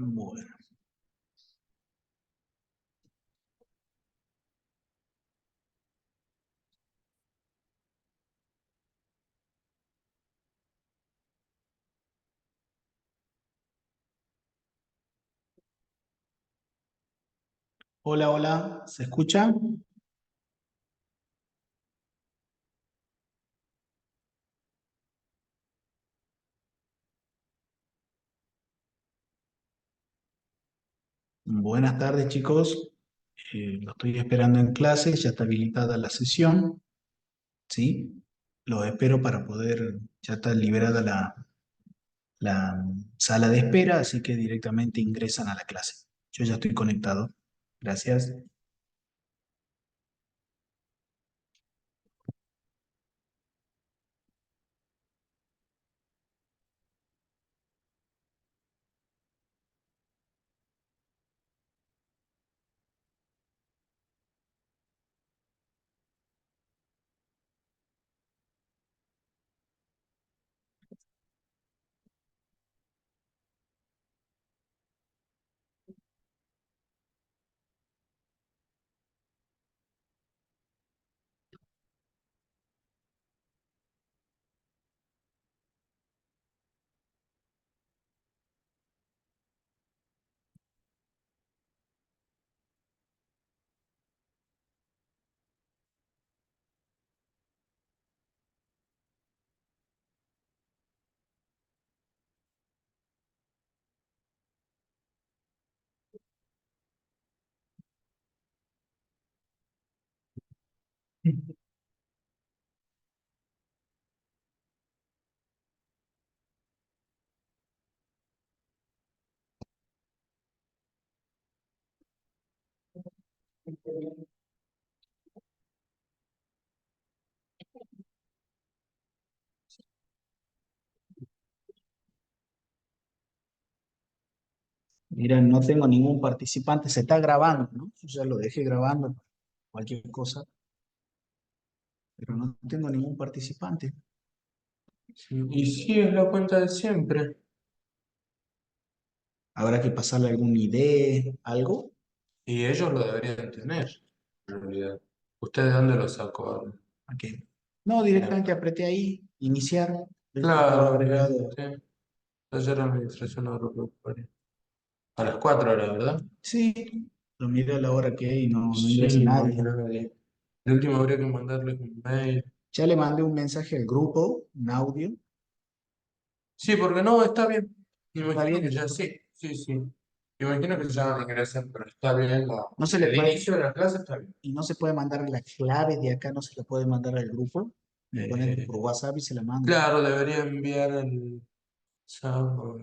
Bueno, hola, hola, ¿se escucha? Buenas tardes, chicos. Lo estoy esperando en clase, ya está habilitada la sesión, ¿sí? Los espero para poder, ya está liberada la sala de espera, así que directamente ingresan a la clase. Yo ya estoy conectado. Gracias. Miren, no tengo ningún participante, se está grabando, ¿no? Yo ya lo dejé grabando, cualquier cosa, pero no tengo ningún participante. Y sí, es la cuenta de siempre. ¿Habrá que pasarle algún ID, algo? Y ellos lo deberían tener, en realidad. ¿Usted de dónde lo sacó? Ok. No, directamente apreté ahí, iniciar. Ves que estaba Claro, agregado. sí. Ayer la administración agropecuaria. A las 4 era, ¿verdad? Sí, lo miré a la hora que hay y no ingresa Sí, no hay nadie. nadie. El último habría que mandarle un mail. Ya le mandé un mensaje al grupo, un audio. Sí, porque no, está bien. ¿Está Imagino que bien? ya sí, sí, sí. Imagino que ya van a ingresar, pero está bien. No se le El puede, inicio de la clase está bien. y no se puede mandar la clave de acá, no se la puede mandar al grupo. Me ponen Eh, por WhatsApp y se la mando. claro, debería enviar el sábado.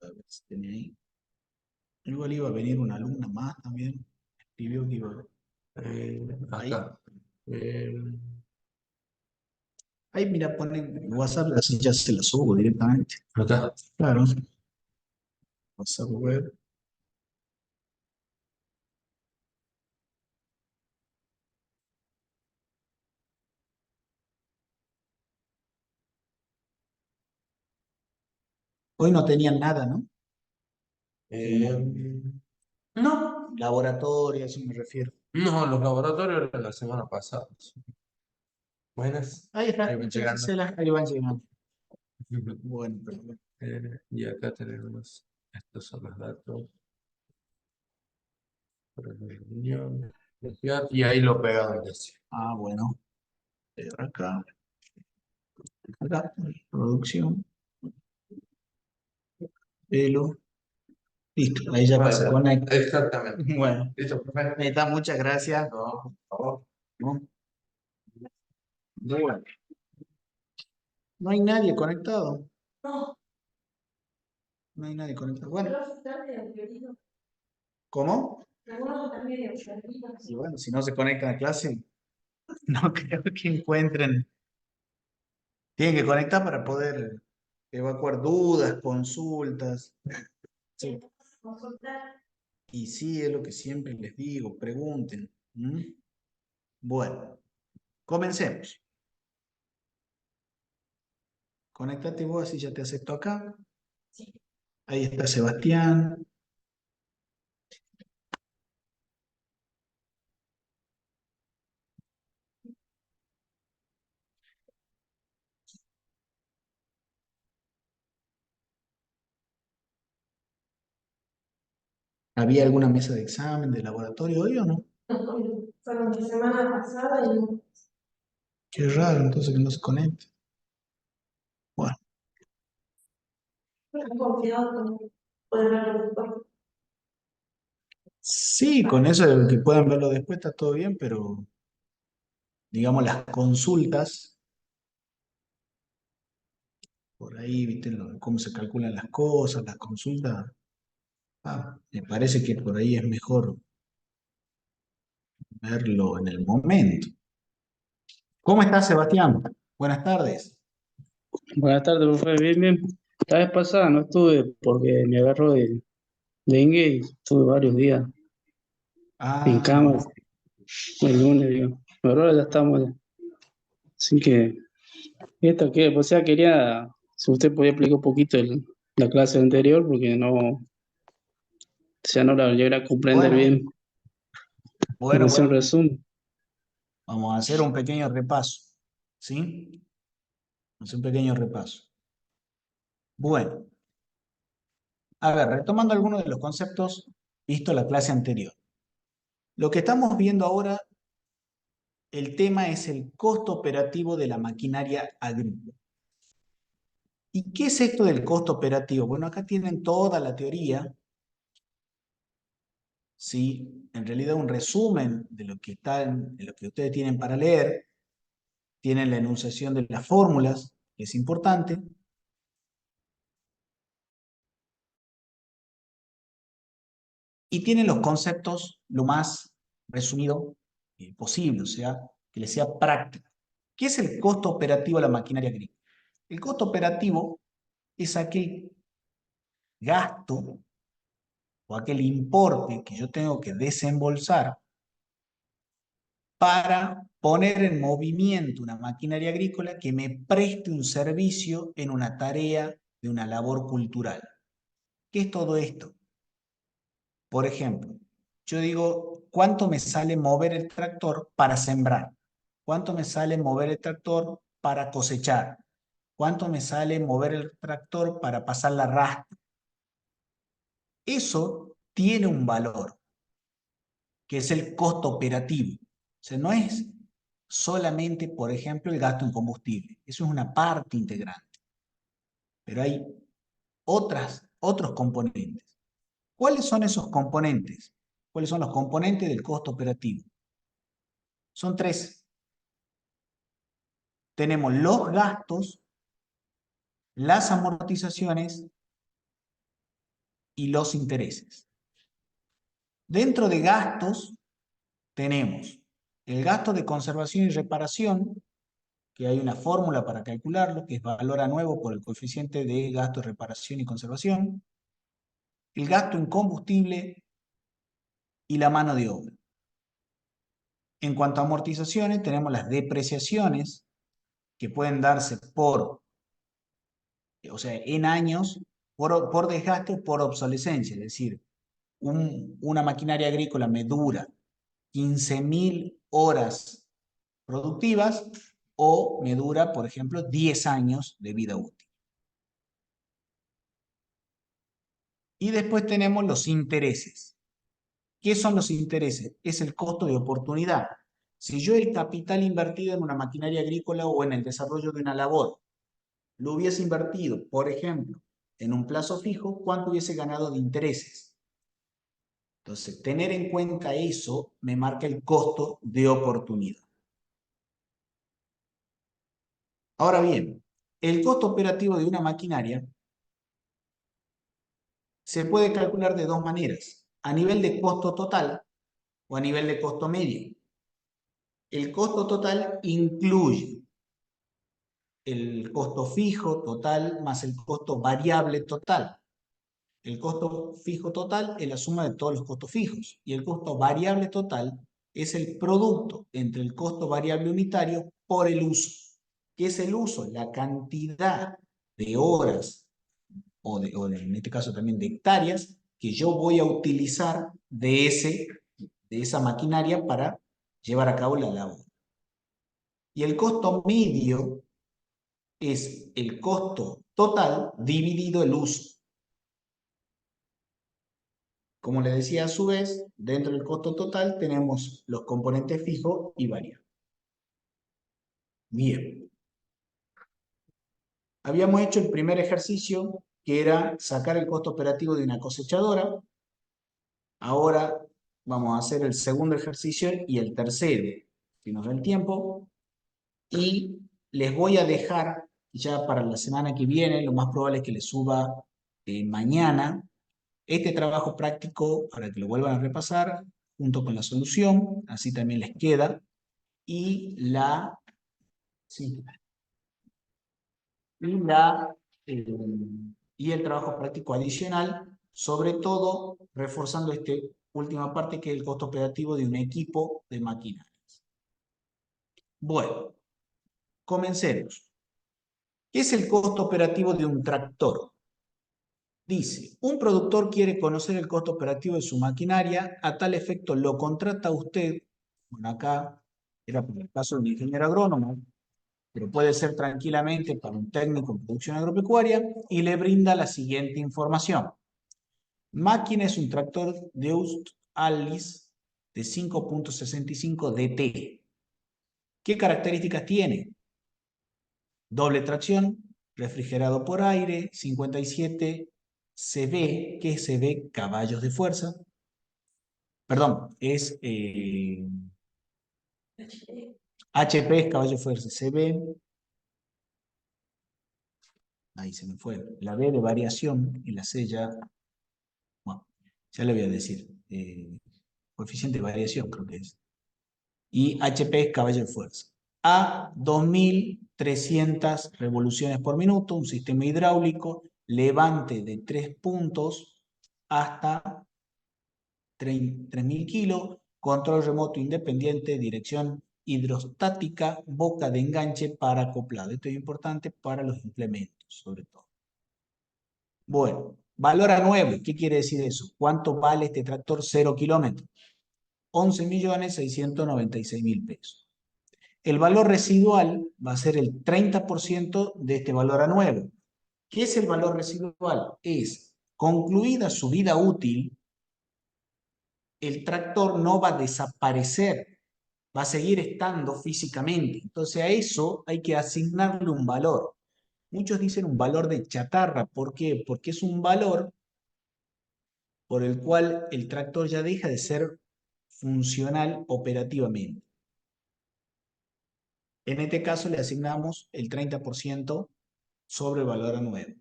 A ver si tenía ahí. Igual iba a venir una alumna más también. Escribió que iba. Ahí. Acá. Eh, Ahí, mira, ponen WhatsApp, así ya se la subo directamente. acá. Claro. WhatsApp web. Hoy no tenían nada, ¿no? Eh, En no, laboratorio, a eso me refiero. no, los laboratorios eran la semana pasada. Buenas. Ahí Ahí está, van sí, llegando. ahí van llegando. Bueno, perfecto. Y acá tenemos, estos son los datos para la reunión. Y ahí lo pegaron así. Ah, bueno. Acá, acá, producción, pelo. Listo, ahí ya se Bueno, conecta. exactamente. Bueno, ¿Listo, profe? ahí está, muchas gracias. No, por favor. ¿No? Bueno, no hay nadie conectado. No hay nadie conectado. Bueno, ¿cómo? Y bueno, si no se conectan a clase, no creo que encuentren. Tienen que conectar para poder evacuar dudas, consultas. Sí. Y sí, es lo que siempre les digo, pregunten. ¿Mm? Bueno, comencemos. Conéctate vos, así ya te acepto acá. Ahí está Sebastián. ¿Había alguna mesa de examen, de laboratorio hoy o no? Fueron la semana pasada y no. Qué raro, entonces que no se conecte. Bueno, Han confiado con poder verlo después. sí, con eso de que puedan verlo después está todo bien, pero digamos las consultas, por ahí, viste, cómo se calculan las cosas, las consultas, me parece que por ahí es mejor verlo en el momento. ¿Cómo estás, Sebastián? Buenas tardes. Buenas tardes, profe. Bien, bien. La vez pasada no estuve porque me agarró de dengue y estuve varios días en Ah, cama. El lunes, digo. Pero ahora ya estamos. Así que, esto que, o sea, quería, si usted podía explicar un poquito la clase anterior, porque no, o sea, no la llegué a comprender bueno, bien. Me bueno, hacer un bueno. resumen. Vamos a hacer un pequeño repaso, ¿sí? Vamos a hacer un pequeño repaso. Bueno, a ver, retomando algunos de los conceptos visto en la clase anterior. Lo que estamos viendo ahora, el tema es el costo operativo de la maquinaria agrícola. ¿Y qué es esto del costo operativo? Bueno, acá tienen toda la teoría, ¿sí? En realidad un resumen de lo que de lo que ustedes tienen para leer. Tienen la enunciación de las fórmulas, que es importante. Y tienen los conceptos lo más resumido posible, o sea, que les sea práctico. ¿Qué es el costo operativo de la maquinaria agrícola? El costo operativo es aquel gasto o aquel importe que yo tengo que desembolsar para poner en movimiento una maquinaria agrícola que me preste un servicio en una tarea de una labor cultural. ¿Qué es todo esto? Por ejemplo, yo digo, ¿cuánto me sale mover el tractor para sembrar? ¿Cuánto me sale mover el tractor para cosechar? ¿Cuánto me sale mover el tractor para pasar la rastra? Eso tiene un valor, que es el costo operativo. O sea, no es solamente, por ejemplo, el gasto en combustible. Eso es una parte integrante. Pero hay otros componentes. ¿Cuáles son esos componentes? ¿Cuáles son los componentes del costo operativo? Son tres. Tenemos los gastos, las amortizaciones y los intereses. Dentro de gastos tenemos el gasto de conservación y reparación, que hay una fórmula para calcularlo, que es valor a nuevo por el coeficiente de gasto de reparación y conservación, el gasto en combustible y la mano de obra. En cuanto a amortizaciones, tenemos las depreciaciones, que pueden darse o sea, en años, por desgaste o por obsolescencia, es decir, una maquinaria agrícola me dura 15.000 horas productivas o me dura, por ejemplo, 10 años de vida útil. Y después tenemos los intereses. ¿Qué son los intereses? Es el costo de oportunidad. Si yo el capital invertido en una maquinaria agrícola o en el desarrollo de una labor lo hubiese invertido, por ejemplo, en un plazo fijo, ¿cuánto hubiese ganado de intereses? Entonces, tener en cuenta eso me marca el costo de oportunidad. Ahora bien, el costo operativo de una maquinaria se puede calcular de dos maneras, a nivel de costo total o a nivel de costo medio. El costo total incluye el costo fijo total más el costo variable total. El costo fijo total es la suma de todos los costos fijos y el costo variable total es el producto entre el costo variable unitario por el uso. ¿Qué es el uso? La cantidad de horas en este caso también de hectáreas que yo voy a utilizar de esa maquinaria para llevar a cabo la labor. Y el costo medio es el costo total dividido el uso. Como les decía, a su vez, dentro del costo total tenemos los componentes fijos y variables. Bien. Habíamos hecho el primer ejercicio, que era sacar el costo operativo de una cosechadora. Ahora vamos a hacer el segundo ejercicio y el tercero, si nos da el tiempo. Y les voy a dejar ya para la semana que viene, lo más probable es que les suba mañana, este trabajo práctico para que lo vuelvan a repasar junto con la solución, así también les queda, y sí, y eh, y el trabajo práctico adicional, sobre todo reforzando esta última parte que es el costo operativo de un equipo de maquinarias. Bueno, comencemos. ¿Qué es el costo operativo de un tractor? Dice, un productor quiere conocer el costo operativo de su maquinaria, a tal efecto lo contrata a usted, bueno, acá era por el caso de un ingeniero agrónomo, pero puede ser tranquilamente para un técnico en producción agropecuaria, y le brinda la siguiente información. Máquina es un tractor Deust Alice de 5.65 DT. ¿Qué características tiene? Doble tracción, refrigerado por aire, 57 CB, ¿qué es CB? Caballos de fuerza. Perdón, es HP es caballo de fuerza, CB. Ahí se me fue. La B de variación y la C ya, bueno, ya le voy a decir. Coeficiente de variación creo que es. Y HP es caballo de fuerza. A 2300 revoluciones por minuto, un sistema hidráulico, levante de 3 puntos hasta 3000 kilos, control remoto independiente, dirección hidrostática, boca de enganche para acoplado. Esto es importante para los implementos, sobre todo. Bueno, valor a 9, ¿qué quiere decir eso? ¿Cuánto vale este tractor 0 kilómetros? 11.696.000 pesos. El valor residual va a ser el 30% de este valor a 9. ¿Qué es el valor residual? Es, concluida su vida útil, el tractor no va a desaparecer, va a seguir estando físicamente. Entonces a eso hay que asignarle un valor. Muchos dicen un valor de chatarra. ¿Por qué? Porque es un valor por el cual el tractor ya deja de ser funcional operativamente. En este caso le asignamos el 30% sobre el valor anual.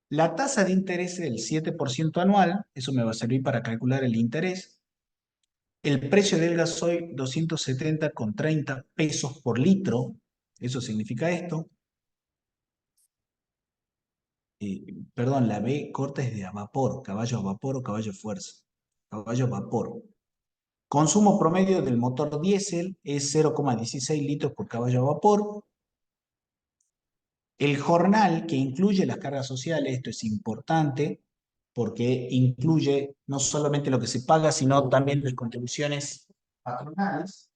La tasa de interés es del 7% anual, eso me va a servir para calcular el interés. El precio del gasoil 270,30 pesos por litro, eso significa esto. Perdón, la B corta es de a vapor, caballo a vapor o caballo a fuerza. Caballo a vapor. Consumo promedio del motor diésel es 0,16 litros por caballo a vapor. El jornal que incluye las cargas sociales, esto es importante, porque incluye no solamente lo que se paga, sino también las contribuciones patronales.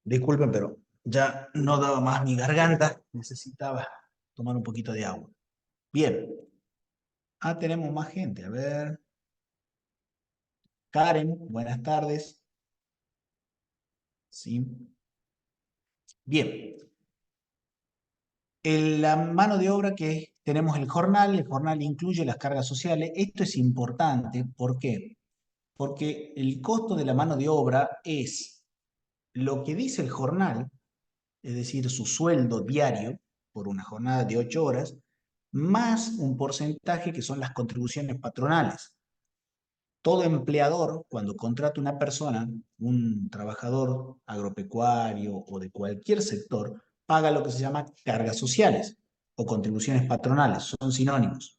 Disculpen, pero ya no daba más mi garganta, necesitaba tomar un poquito de agua. Bien. Tenemos más gente. A ver. Karen, buenas tardes. Sí. Bien. La mano de obra que tenemos el jornal incluye las cargas sociales. Esto es importante, ¿por qué? Porque el costo de la mano de obra es lo que dice el jornal, es decir, su sueldo diario por una jornada de 8 horas, más un porcentaje que son las contribuciones patronales. Todo empleador, cuando contrata una persona, un trabajador agropecuario o de cualquier sector, paga lo que se llama cargas sociales o contribuciones patronales, son sinónimos.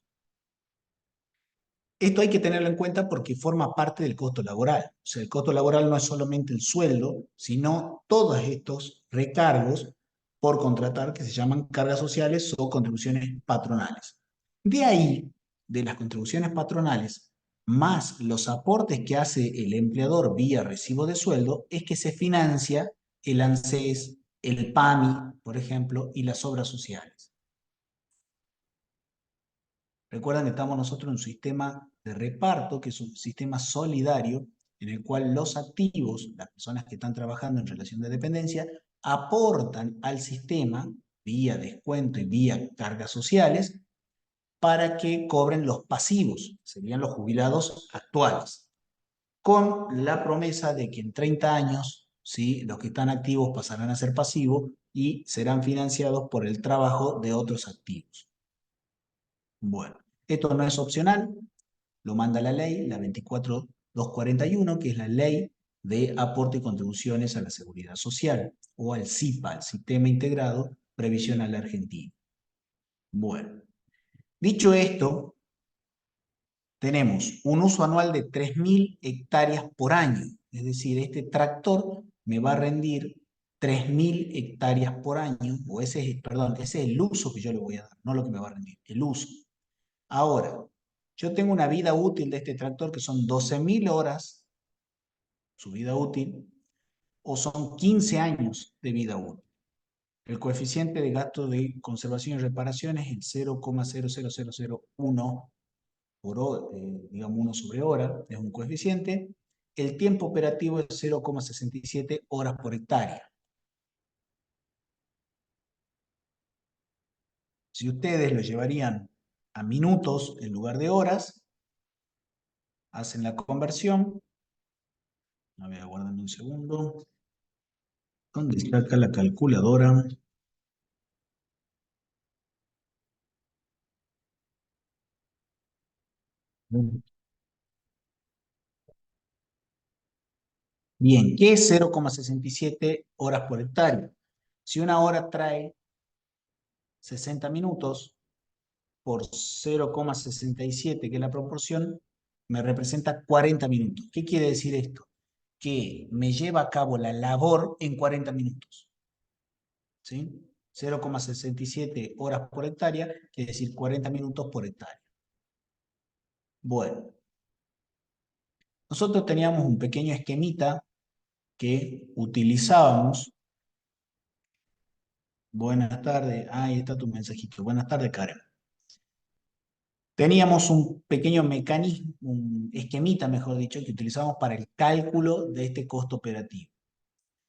Esto hay que tenerlo en cuenta porque forma parte del costo laboral. O sea, el costo laboral no es solamente el sueldo, sino todos estos recargos por contratar que se llaman cargas sociales o contribuciones patronales. De ahí, de las contribuciones patronales, más los aportes que hace el empleador vía recibo de sueldo, es que se financia el ANSES, el PAMI, por ejemplo, y las obras sociales. Recuerden que estamos nosotros en un sistema de reparto, que es un sistema solidario, en el cual los activos, las personas que están trabajando en relación de dependencia, aportan al sistema vía descuento y vía cargas sociales para que cobren los pasivos, serían los jubilados actuales, con la promesa de que en 30 años, ¿sí?, los que están activos pasarán a ser pasivos y serán financiados por el trabajo de otros activos. Bueno, esto no es opcional, lo manda la ley, la 24241, que es la ley de aporte y contribuciones a la seguridad social, o al SIPA, al Sistema Integrado Previsional Argentino. Bueno, dicho esto, tenemos un uso anual de 3.000 hectáreas por año, es decir, este tractor me va a rendir 3.000 hectáreas por año, o ese es el uso que yo le voy a dar, no lo que me va a rendir, el uso. Ahora, yo tengo una vida útil de este tractor que son 12.000 horas, su vida útil, o son 15 años de vida útil. El coeficiente de gasto de conservación y reparación es el 0,00001 por hora, digamos 1 sobre hora, es un coeficiente. El tiempo operativo es 0,67 horas por hectárea. Si ustedes lo llevarían a minutos en lugar de horas, hacen la conversión. A ver, aguárdame un segundo. ¿Dónde está acá la calculadora? Bien, ¿qué es 0,67 horas por hectárea? Si una hora trae 60 minutos por 0,67, que es la proporción, me representa 40 minutos. ¿Qué quiere decir esto? Que me lleva a cabo la labor en 40 minutos. ¿Sí? 0,67 horas por hectárea, quiere decir 40 minutos por hectárea. Bueno, nosotros teníamos un pequeño esquemita que utilizábamos. Buenas tardes, ahí está tu mensajito. Buenas tardes, Karen. Teníamos un pequeño mecanismo, un esquemita, mejor dicho, que utilizábamos para el cálculo de este costo operativo.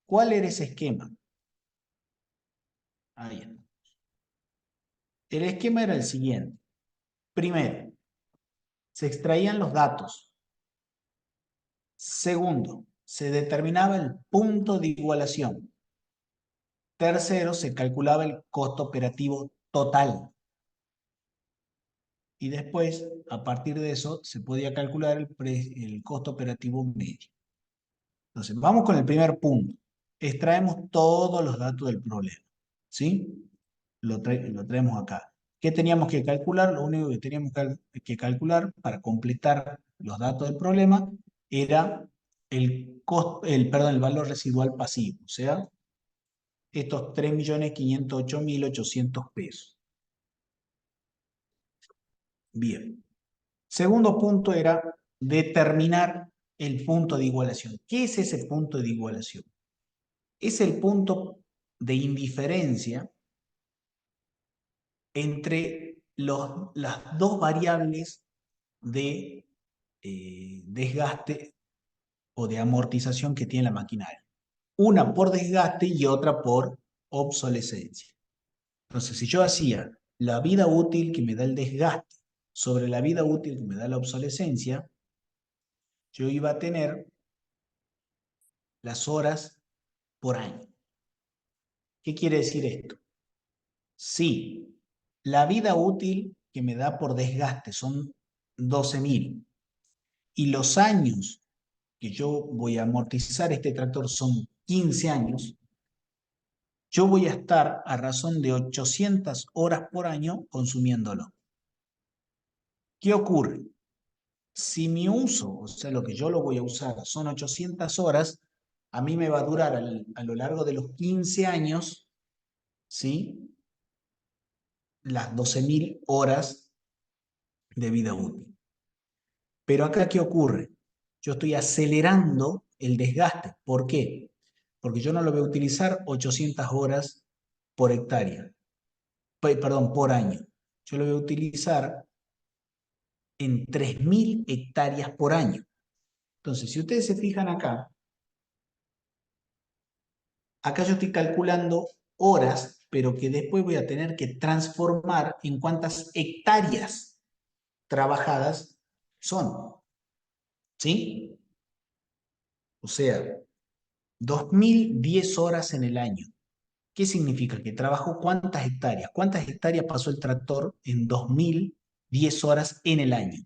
¿Cuál era ese esquema? Ahí está. El esquema era el siguiente. Primero, se extraían los datos. Segundo, se determinaba el punto de igualación. Tercero, se calculaba el costo operativo total. Y después, a partir de eso, se podía calcular el costo operativo medio. Entonces, vamos con el primer punto. Extraemos todos los datos del problema. ¿Sí? Lo traemos acá. ¿Qué teníamos que calcular? Lo único que teníamos que calcular para completar los datos del problema era el valor residual pasivo. O sea, estos 3.508.800 pesos. Bien. Segundo punto era determinar el punto de igualación. ¿Qué es ese punto de igualación? Es el punto de indiferencia entre las dos variables de desgaste o de amortización que tiene la maquinaria. Una por desgaste y otra por obsolescencia. Entonces, si yo hacía la vida útil que me da el desgaste sobre la vida útil que me da la obsolescencia, yo iba a tener las horas por año. ¿Qué quiere decir esto? Si la vida útil que me da por desgaste son 12.000 y los años que yo voy a amortizar este tractor son 15 años, yo voy a estar a razón de 800 horas por año consumiéndolo. ¿Qué ocurre? Si mi uso, o sea, lo que yo lo voy a usar, son 800 horas, a mí me va a durar a lo largo de los 15 años, ¿sí? Las 12.000 horas de vida útil. Pero acá, ¿qué ocurre? Yo estoy acelerando el desgaste. ¿Por qué? Porque yo no lo voy a utilizar 800 horas por hectárea, perdón, por año. Yo lo voy a utilizar en 3.000 hectáreas por año. Entonces, si ustedes se fijan acá, acá yo estoy calculando horas, pero que después voy a tener que transformar en cuántas hectáreas trabajadas son. ¿Sí? O sea, 2.010 horas en el año. ¿Qué significa? Que trabajó cuántas hectáreas. ¿Cuántas hectáreas pasó el tractor en 2.010 horas en el año?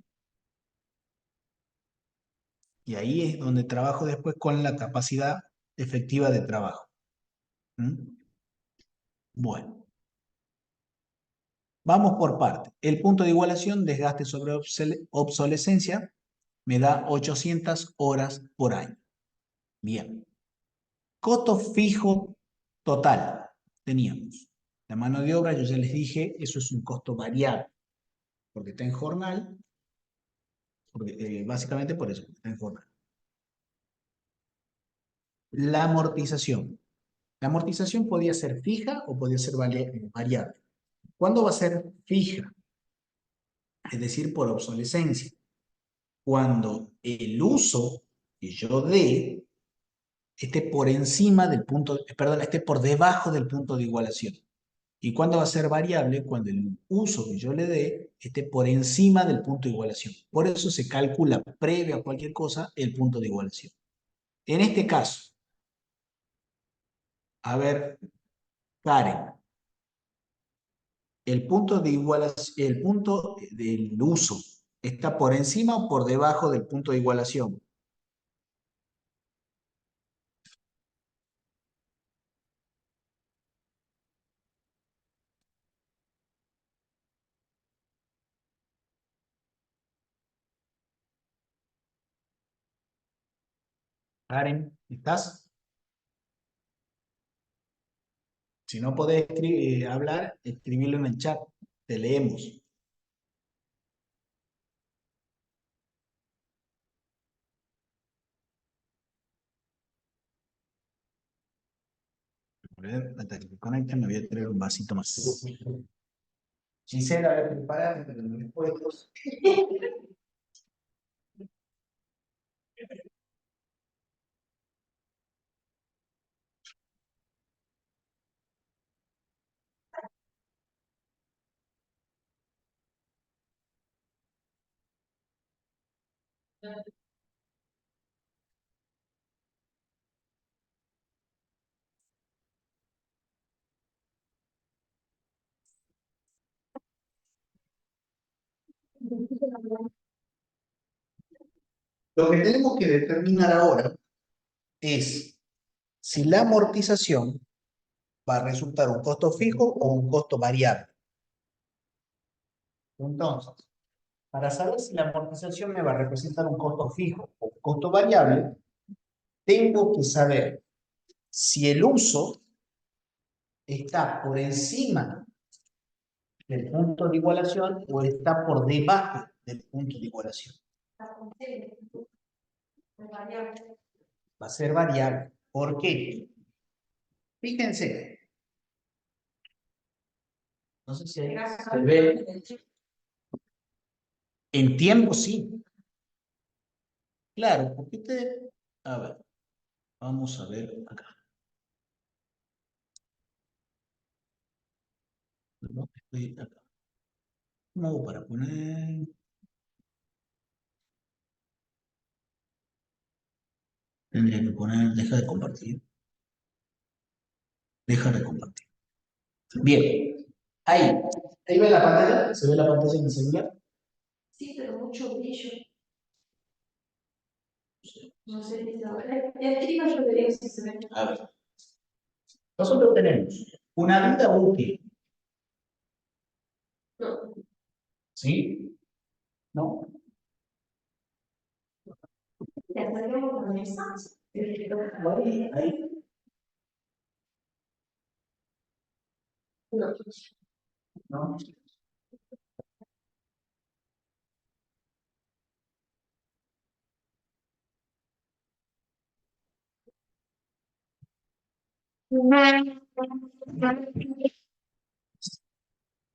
Y ahí es donde trabajo después con la capacidad efectiva de trabajo. ¿Mm? Bueno, vamos por parte. El punto de igualación, desgaste sobre obsolescencia, me da 800 horas por año. Bien. Costo fijo total. Teníamos la mano de obra, yo ya les dije, eso es un costo variable, porque está en jornal, porque, básicamente por eso, porque está en jornal. La amortización. La amortización podía ser fija o podía ser variable. ¿Cuándo va a ser fija? Es decir, por obsolescencia. Cuando el uso que yo dé esté por encima del punto, perdón, esté por debajo del punto de igualación. ¿Y cuándo va a ser variable? Cuando el uso que yo le dé esté por encima del punto de igualación. Por eso se calcula previo a cualquier cosa el punto de igualación. En este caso, a ver, Karen, el punto de igualación, el punto del uso, ¿está por encima o por debajo del punto de igualación? Karen, ¿estás? Si no podés hablar, escribirlo en el chat. Te leemos. A ver, hasta que me conecten, me voy a traer un vasito más. Gisela, a ver, prepárate, pero no me puestos. Lo que tenemos que determinar ahora es si la amortización va a resultar un costo fijo o un costo variable. Entonces, para saber si la amortización me va a representar un costo fijo o un costo variable, tengo que saber si el uso está por encima del punto de igualación o está por debajo del punto de igualación. Va a ser variable. ¿Por qué? Fíjense. No sé si se ve. En tiempo sí. Claro, porque a ver, vamos a ver acá. Acá. ¿Cómo hago para poner? Tendría que poner, deja de compartir. Deja de compartir. Bien. Ahí ve la pantalla. ¿Se ve la pantalla en el celular? Sí, pero mucho brillo. No sé si escriba, yo te digo si se ve. A ver. Nosotros tenemos una vida útil. No. ¿Sí? ¿No? Le sacamos la mesa. Ahí. No. ¿No?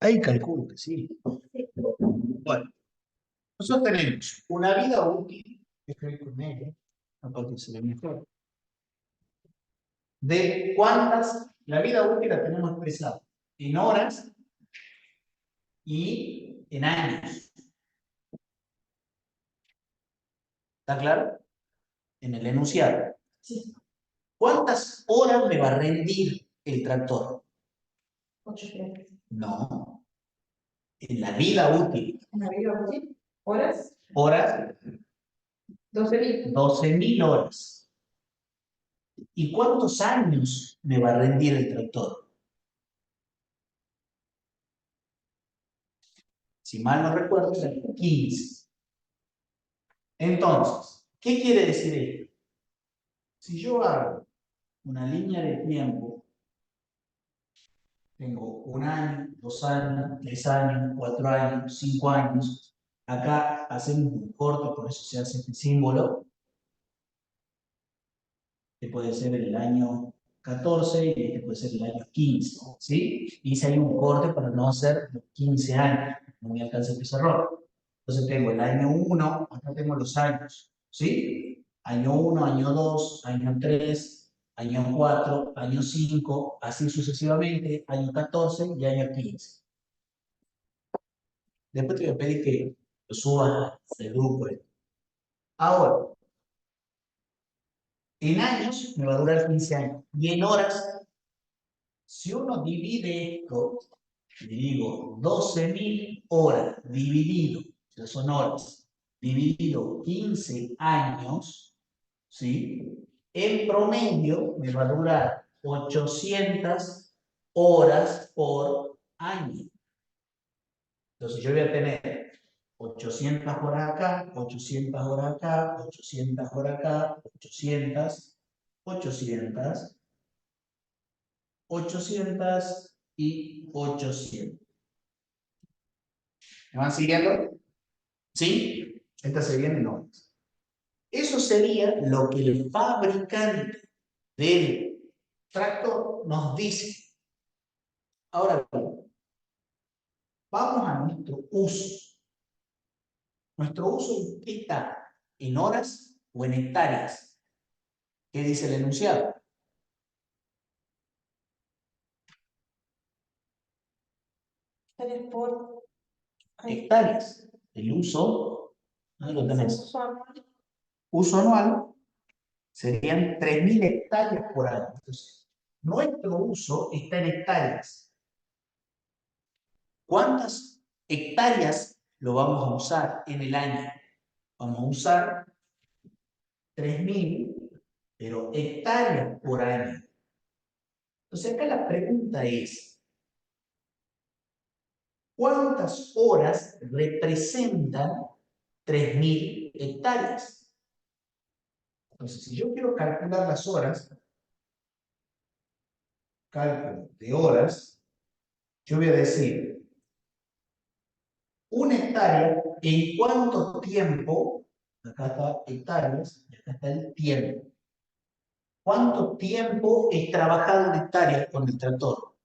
Ahí calculo que sí. Bueno, nosotros tenemos una vida útil, estoy con ella, aparte se ve mejor. ¿De cuántas? La vida útil la tenemos expresada en horas y en años. ¿Está claro? En el enunciado. Sí. ¿Cuántas horas me va a rendir el tractor? 8 horas. No. En la vida útil. ¿Una vida útil? ¿Horas? Horas, 12.000. 12.000 horas. ¿Y cuántos años me va a rendir el tractor? Si mal no recuerdo, eran 15. Entonces, ¿qué quiere decir esto? Si yo hago una línea de tiempo, tengo 1 año, 2 años, 3 años, 4 años, 5 años, acá hacemos un corte, por eso se hace este símbolo, que puede ser el año 14 y este puede ser el año 15, ¿sí? Hice ahí un corte para no hacer los 15 años, no me alcanza el pizarrón. Entonces tengo el año 1, acá tengo los años, ¿sí? Año 1, año 2, año 3, año 4, año 5, así sucesivamente, año 14 y año 15. Después te voy a pedir que lo subas al grupo. Ahora, en años me va a durar 15 años y en horas, si uno divide esto, le digo 12.000 horas dividido, o sea, son horas, dividido 15 años, ¿sí? En promedio me va a durar 800 horas por año. Entonces yo voy a tener 800 horas acá, 800 horas acá, 800 horas acá, 800, 800, 800 y 800. ¿Me van siguiendo? ¿Sí? Esta sería en horas. Eso sería lo que el fabricante del tractor nos dice. Ahora bien, vamos a nuestro uso. Nuestro uso está en horas o en hectáreas. ¿Qué dice el enunciado? Hectáreas por. Hectáreas. El uso, ¿dónde lo tenés? Uso anual. Uso anual serían 3.000 hectáreas por año. Entonces, nuestro uso está en hectáreas. ¿Cuántas hectáreas lo vamos a usar en el año? Vamos a usar 3.000, pero hectáreas por año. Entonces acá la pregunta es, ¿cuántas horas representan 3.000 hectáreas? Entonces, si yo quiero calcular las horas, cálculo de horas, yo voy a decir, una hectárea, ¿en cuánto tiempo? Acá está hectáreas y acá está el tiempo. ¿Cuánto tiempo es trabajado en hectáreas con el tractor?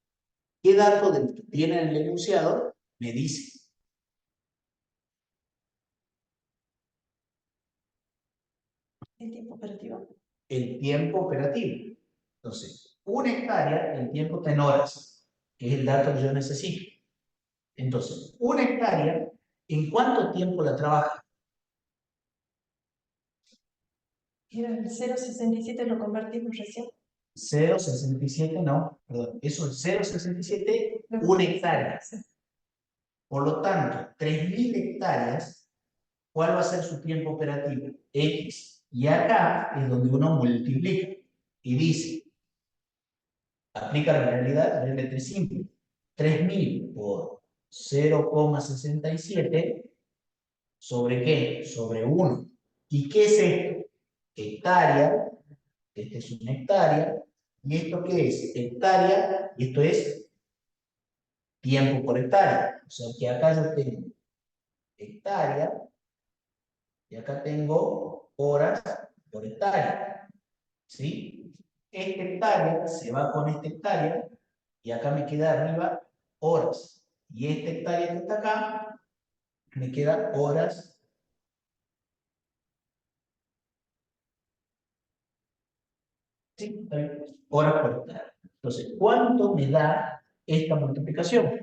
¿Qué dato del que tiene en el enunciado me dice? ¿El tiempo operativo? El tiempo operativo. Entonces, una hectárea, el tiempo está en horas, que es el dato que yo necesito. Entonces, una hectárea, ¿en cuánto tiempo la trabaja? Era el 0,67, lo convertimos recién. 0,67, no, perdón, eso es 0,67, una hectárea. Por lo tanto, 3.000 hectáreas, ¿cuál va a ser su tiempo operativo? X. Y acá es donde uno multiplica y dice, aplica la realidad, regla de 3 simple. 3.000 por 0,67 ¿sobre qué? Sobre 1. ¿Y qué es esto? Hectárea, esta es una hectárea, ¿y esto qué es? Hectárea, y esto es tiempo por hectárea. O sea que acá yo tengo hectárea, y acá tengo horas por hectárea. ¿Sí? Esta hectárea se va con esta hectárea, y acá me queda arriba horas. Y esta hectárea que está acá, me queda horas. Sí, está bien. Horas por hectárea. Entonces, ¿cuánto me da esta multiplicación?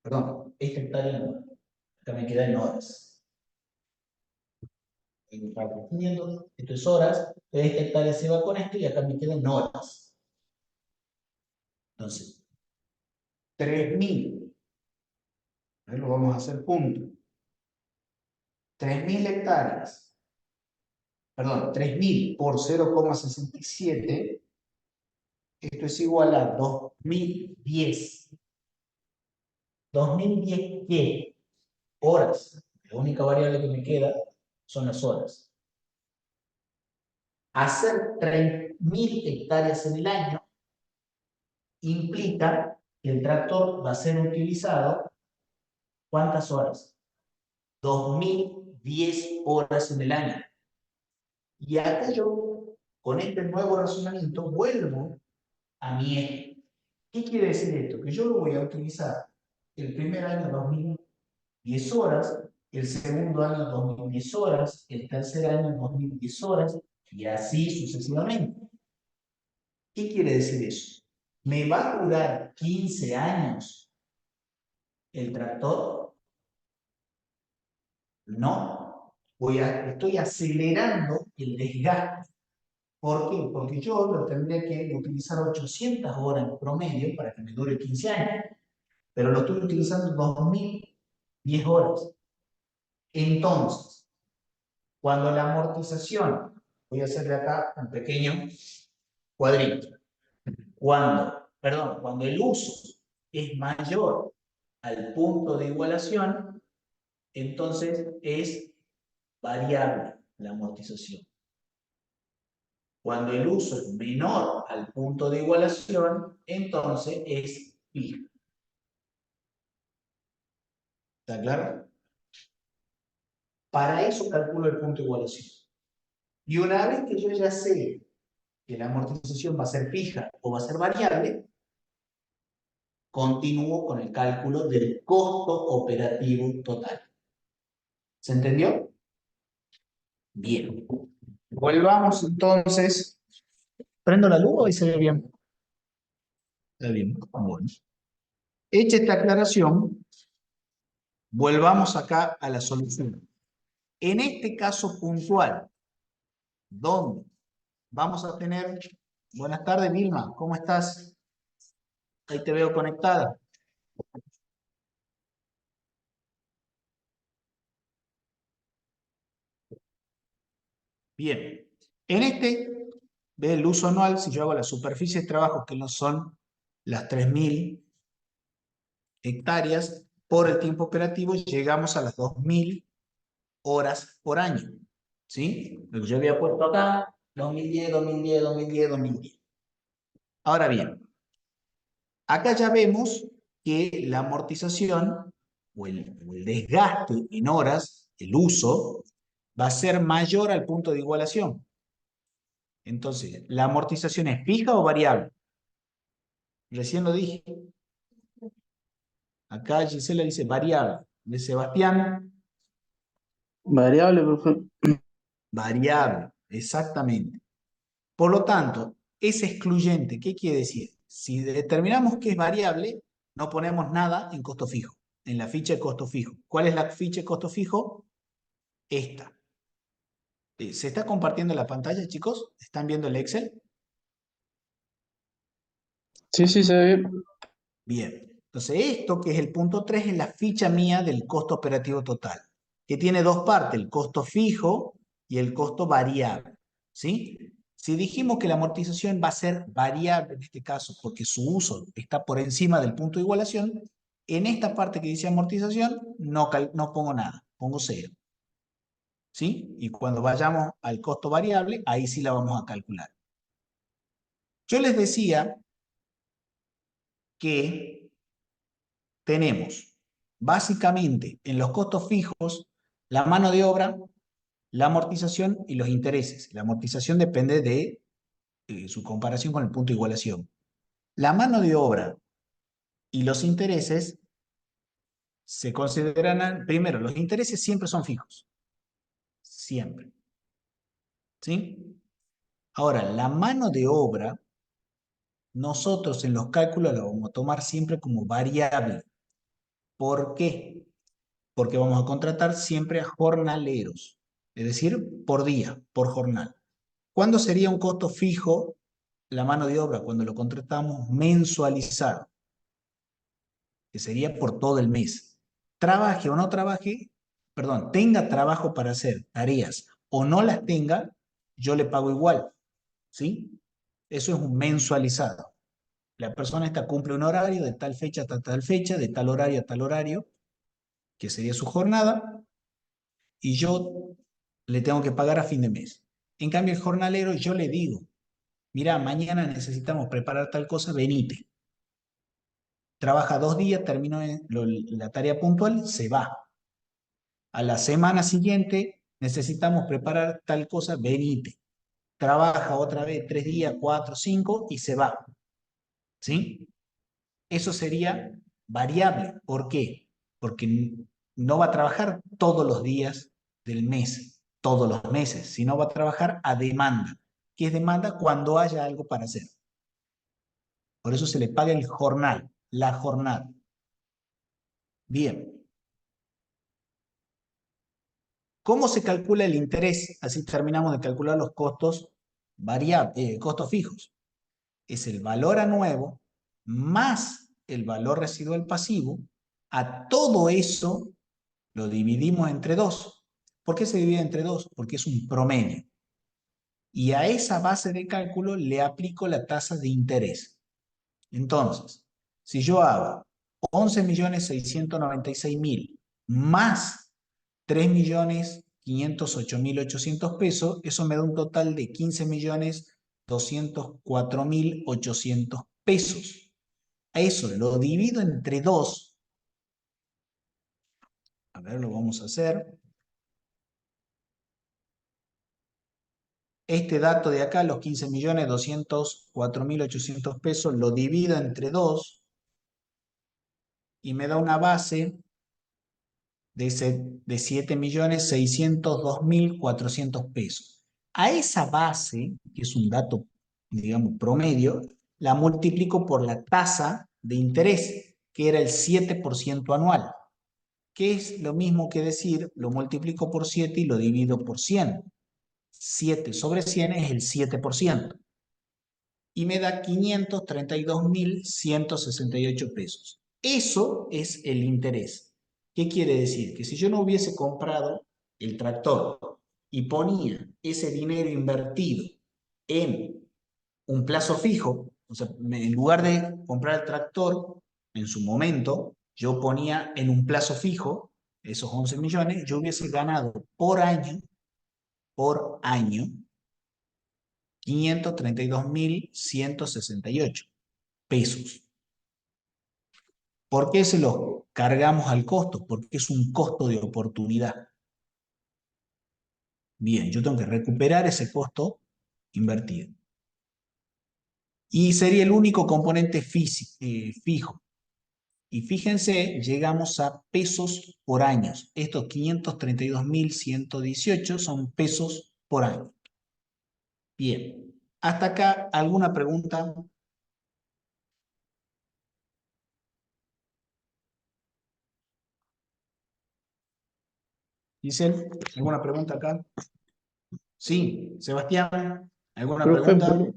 Perdón, esta hectárea no. Acá me queda en horas. Esto es horas. Esta hectárea se va con esto y acá me quedan horas. Entonces, 3.000. Lo vamos a hacer punto. 3.000 hectáreas. Perdón, 3.000 por 0,67. Esto es igual a 2010. ¿2010 qué? Horas. La única variable que me queda son las horas. Hacer 3.000 hectáreas en el año implica que el tractor va a ser utilizado ¿cuántas horas? 2.010 horas en el año. Y acá yo, con este nuevo razonamiento, vuelvo a mi eje. ¿Qué quiere decir esto? Que yo lo voy a utilizar el primer año 2.010 horas, el segundo año 2.010 horas, el tercer año 2.010 horas, y así sucesivamente. ¿Qué quiere decir eso? ¿Me va a durar 15 años el tractor? No. Estoy acelerando el desgaste. ¿Por qué? Porque yo lo tendría que utilizar 800 horas en promedio para que me dure 15 años. Pero lo estoy utilizando 2.010 horas. Entonces, cuando la amortización, voy a hacerle acá un pequeño cuadrito. Cuando el uso es mayor al punto de igualación, entonces es variable la amortización. Cuando el uso es menor al punto de igualación, entonces es fija. ¿Está claro? Para eso calculo el punto de igualación. Y una vez que yo ya sé que la amortización va a ser fija o va a ser variable, continúo con el cálculo del costo operativo total. ¿Se entendió? Bien. Volvamos entonces. ¿Prendo la luz y se ve bien? Está bien. Bueno. Hecha esta aclaración, volvamos acá a la solución. En este caso puntual, ¿dónde vamos a tener? Buenas tardes, Vilma, ¿cómo estás? Ahí te veo conectada. Bien. En este, ve el uso anual, si yo hago la superficie de trabajo, que no son las 3.000 hectáreas, por el tiempo operativo llegamos a las 2.000 horas por año. ¿Sí? Lo que yo había puesto acá, 2010, 2010, 2010, 2010. Ahora bien, acá ya vemos que la amortización o el desgaste en horas, el uso, va a ser mayor al punto de igualación. Entonces, ¿la amortización es fija o variable? Recién lo dije. Acá Gisela dice variable. De Sebastián, Variable, profe. variable, exactamente. Por lo tanto, es excluyente. ¿Qué quiere decir? Si determinamos que es variable, no ponemos nada en costo fijo, en la ficha de costo fijo. ¿Cuál es la ficha de costo fijo? Esta. ¿Se está compartiendo la pantalla, chicos? ¿Están viendo el Excel? Sí, sí, se ve. Bien. Entonces, esto que es el punto 3 es la ficha mía del costo operativo total, que tiene dos partes, el costo fijo y el costo variable. ¿Sí? Si dijimos que la amortización va a ser variable en este caso porque su uso está por encima del punto de igualación, en esta parte que dice amortización no pongo nada, pongo 0. ¿Sí? Y cuando vayamos al costo variable, ahí sí la vamos a calcular. Yo les decía que tenemos básicamente en los costos fijos la mano de obra, la amortización y los intereses. La amortización depende de su comparación con el punto de igualación. La mano de obra y los intereses se consideran, primero, los intereses siempre son fijos. Siempre. ¿Sí? Ahora, la mano de obra, nosotros en los cálculos la vamos a tomar siempre como variable. ¿Por qué? Porque vamos a contratar siempre a jornaleros, es decir, por día, por jornal. ¿Cuándo sería un costo fijo la mano de obra? Cuando lo contratamos mensualizado, que sería por todo el mes. Trabaje o no trabaje, perdón, tenga trabajo para hacer tareas o no las tenga, yo le pago igual, ¿sí? Eso es un mensualizado. La persona esta cumple un horario de tal fecha hasta tal fecha, de tal horario a tal horario, que sería su jornada, y yo le tengo que pagar a fin de mes. En cambio, el jornalero, yo le digo, mira, mañana necesitamos preparar tal cosa, venite. Trabaja 2 días, termino la tarea puntual, se va. A la semana siguiente necesitamos preparar tal cosa, venite. Trabaja otra vez 3 días, 4, 5 y se va. ¿Sí? Eso sería variable. ¿Por qué? Porque no va a trabajar todos los días del mes, todos los meses, sino va a trabajar a demanda. ¿Qué es demanda? Cuando haya algo para hacer. Por eso se le paga el jornal, la jornada. Bien. ¿Cómo se calcula el interés? Así terminamos de calcular los costos costos fijos. Es el valor a nuevo más el valor residual pasivo. A todo eso lo dividimos entre 2. ¿Por qué se divide entre 2? Porque es un promedio. Y a esa base de cálculo le aplico la tasa de interés. Entonces, si yo hago 11.696.000 más 3.508.800 pesos, eso me da un total de 15.204.800 pesos. A eso lo divido entre 2. A ver, lo vamos a hacer. Este dato de acá, los 15.204.800 pesos, lo divido entre 2 y me da una base de 7.602.400 pesos. A esa base, que es un dato, digamos, promedio, la multiplico por la tasa de interés, que era el 7% anual, que es lo mismo que decir, lo multiplico por 7 y lo divido por 100. 7 sobre 100 es el 7%. Y me da 532.168 pesos. Eso es el interés. ¿Qué quiere decir? Que si yo no hubiese comprado el tractor y ponía ese dinero invertido en un plazo fijo, o sea, en lugar de comprar el tractor en su momento, yo ponía en un plazo fijo esos 11 millones, yo hubiese ganado por año, 532.168 pesos. ¿Por qué se los cargamos al costo? Porque es un costo de oportunidad. Bien, yo tengo que recuperar ese costo invertido. Y sería el único componente fijo. Y fíjense, llegamos a pesos por año. Estos 532.118 son pesos por año. Bien, ¿Hasta acá alguna pregunta? Giselle, ¿alguna pregunta acá? Sí, Sebastián, ¿alguna Profe, pregunta?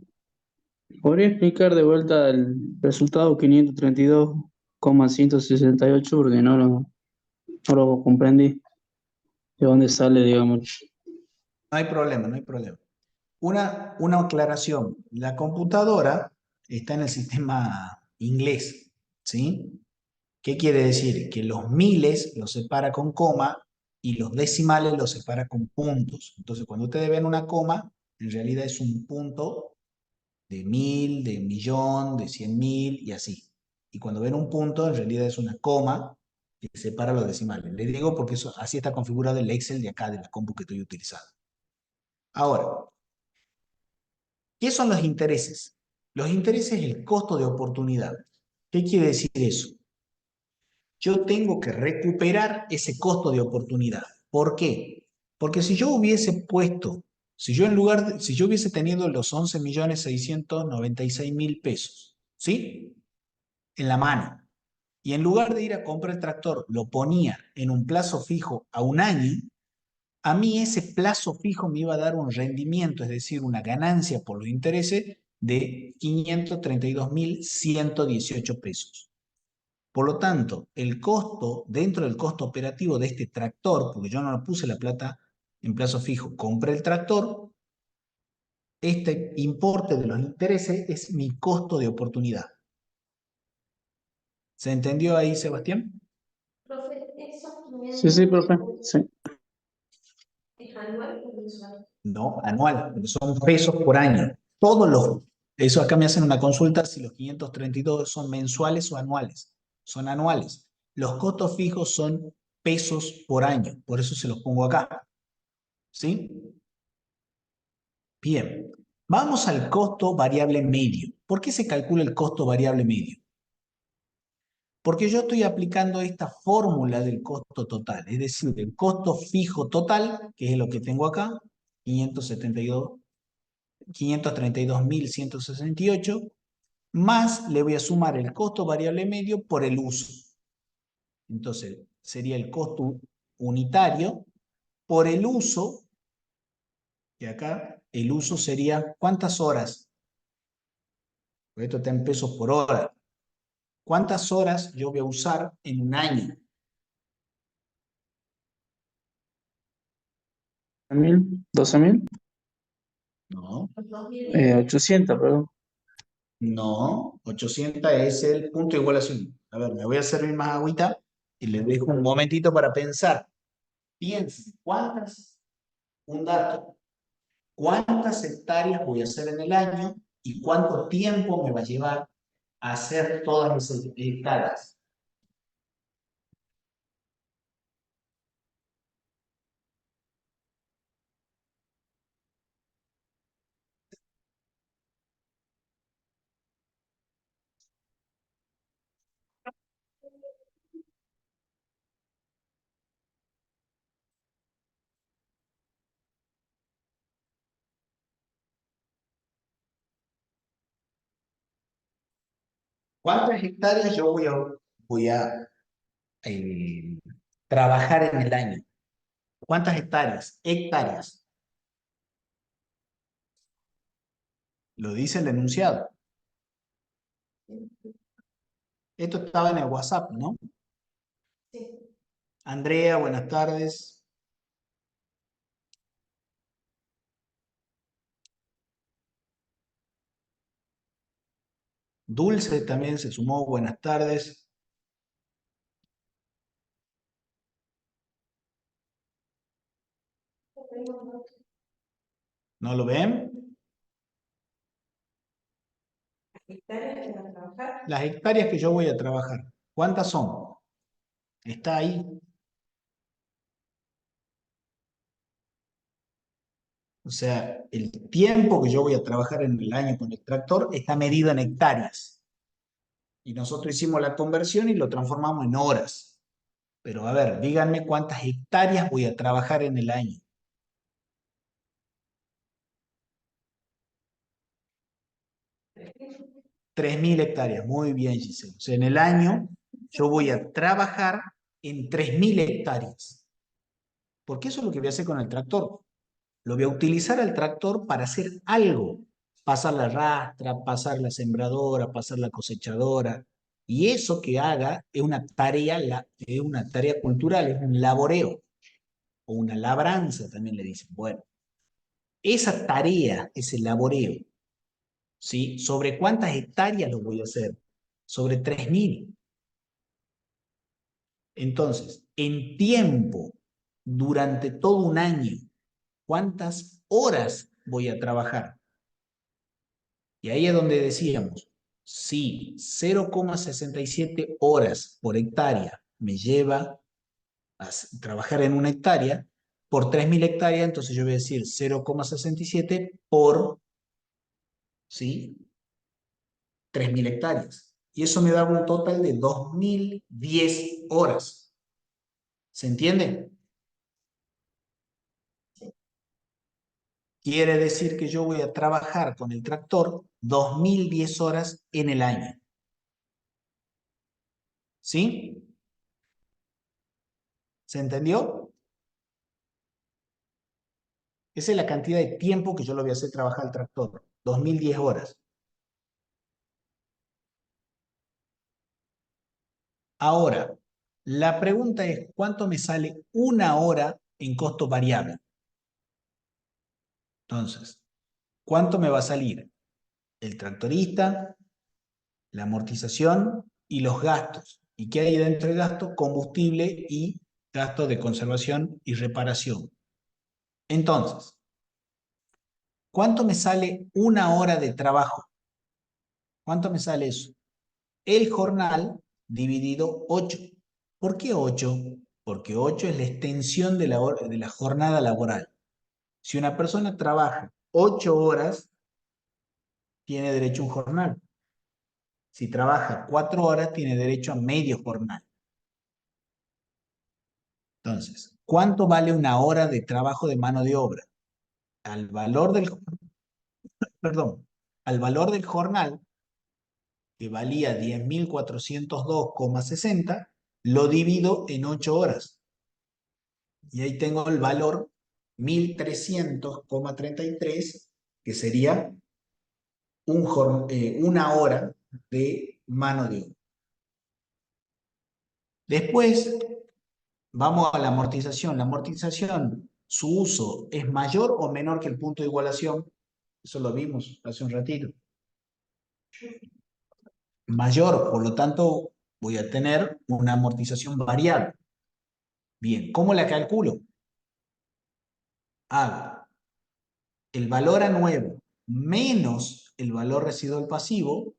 ¿podría explicar de vuelta el resultado 532,168? Porque no lo comprendí. ¿De dónde sale, digamos? No hay problema, no hay problema. Una aclaración. La computadora está en el sistema inglés, ¿sí? ¿Qué quiere decir? Que los miles los separa con coma y los decimales los separa con puntos. Entonces, cuando ustedes ven una coma, en realidad es un punto de 1000, de 1.000.000, de 100.000 y así. Y cuando ven un punto, en realidad es una coma que separa los decimales. Le digo porque eso, así está configurado el Excel de acá, de la compu que estoy utilizando. Ahora, ¿qué son los intereses? Los intereses es el costo de oportunidad. ¿Qué quiere decir eso? Yo tengo que recuperar ese costo de oportunidad. ¿Por qué? Porque si yo hubiese puesto, si yo hubiese tenido los 11.696.000 pesos, ¿sí? En la mano, y en lugar de ir a comprar el tractor, lo ponía en un plazo fijo a un año, a mí ese plazo fijo me iba a dar un rendimiento, es decir, una ganancia por los intereses de 532.118 pesos. Por lo tanto, el costo, dentro del costo operativo de este tractor, porque yo no le puse la plata en plazo fijo, compré el tractor, este importe de los intereses es mi costo de oportunidad. ¿Se entendió ahí, Sebastián? Profe, ¿eso Sí, profe. Sí. es anual o mensual? No, anual, porque son pesos por año. Eso acá me hacen una consulta si los 532 son mensuales o anuales. Son anuales. Los costos fijos son pesos por año, por eso se los pongo acá. ¿Sí? Bien, vamos al costo variable medio. ¿Por qué se calcula el costo variable medio? Porque yo estoy aplicando esta fórmula del costo total, es decir, el costo fijo total, que es lo que tengo acá, 532.168, más le voy a sumar el costo variable medio por el uso. Entonces, sería el costo unitario por el uso, que acá el uso sería ¿cuántas horas? Pues esto está en pesos por hora. ¿Cuántas horas yo voy a usar en un año? 12.000. No, Los 2000 800, perdón. no, 800 es el punto de igualación. A ver, me voy a servir más agüita y les dejo un momentito para pensar. Piensen, un dato, ¿cuántas hectáreas voy a hacer en el año y cuánto tiempo me va a llevar a hacer todas esas hectáreas? ¿Cuántas hectáreas yo voy a eh, trabajar en el año? ¿Cuántas hectáreas? Hectáreas. Lo dice el enunciado. Esto estaba en el WhatsApp, ¿no? Sí. Andrea, buenas tardes. Dulce también se sumó, buenas tardes. ¿No lo ven? ¿Hectáreas que van a trabajar? Las hectáreas que yo voy a trabajar, ¿cuántas son? Está ahí. O sea, el tiempo que yo voy a trabajar en el año con el tractor está medido en hectáreas. Y nosotros hicimos la conversión y lo transformamos en horas. Pero a ver, díganme cuántas hectáreas voy a trabajar en el año. 3.000 hectáreas. Muy bien, Giselle. O sea, en el año yo voy a trabajar en 3.000 hectáreas. Porque eso es lo que voy a hacer con el tractor. Lo voy a utilizar al tractor para hacer algo. Pasar la rastra, pasar la sembradora, pasar la cosechadora. Y eso que haga es una tarea cultural, es un laboreo. O una labranza, también le dicen. Bueno, esa tarea, ese laboreo, ¿sí? ¿Sobre cuántas hectáreas lo voy a hacer? Sobre 3.000. Entonces, en tiempo, durante todo un año, ¿cuántas horas voy a trabajar? Y ahí es donde decíamos, si 0,67 horas por hectárea me lleva a trabajar en una hectárea, por 3.000 hectáreas, entonces yo voy a decir 0,67 por, ¿sí? 3.000 hectáreas. Y eso me da un total de 2.010 horas. ¿Se entiende? Quiere decir que yo voy a trabajar con el tractor 2.010 horas en el año. ¿Sí? ¿Se entendió? Esa es la cantidad de tiempo que yo lo voy a hacer trabajar al tractor. 2.010 horas. Ahora, la pregunta es, ¿cuánto me sale una hora en costo variable? Entonces, ¿cuánto me va a salir el tractorista, la amortización y los gastos? ¿Y qué hay dentro de gastos? Combustible y gastos de conservación y reparación. Entonces, ¿cuánto me sale una hora de trabajo? ¿Cuánto me sale eso? El jornal dividido 8. ¿Por qué 8? Porque 8 es la extensión de la jornada laboral. Si una persona trabaja 8 horas, tiene derecho a un jornal. Si trabaja 4 horas, tiene derecho a medio jornal. Entonces, ¿cuánto vale una hora de trabajo de mano de obra? Al valor del, perdón, al valor del jornal, que valía 10.402,60, lo divido en 8 horas. Y ahí tengo el valor 1.300,33, que sería una hora de mano de obra. Después, vamos a la amortización. La amortización, su uso es mayor o menor que el punto de igualación. Eso lo vimos hace un ratito. Mayor, por lo tanto, voy a tener una amortización variable. Bien, ¿cómo la calculo? Hago el valor a nuevo menos el valor residual pasivo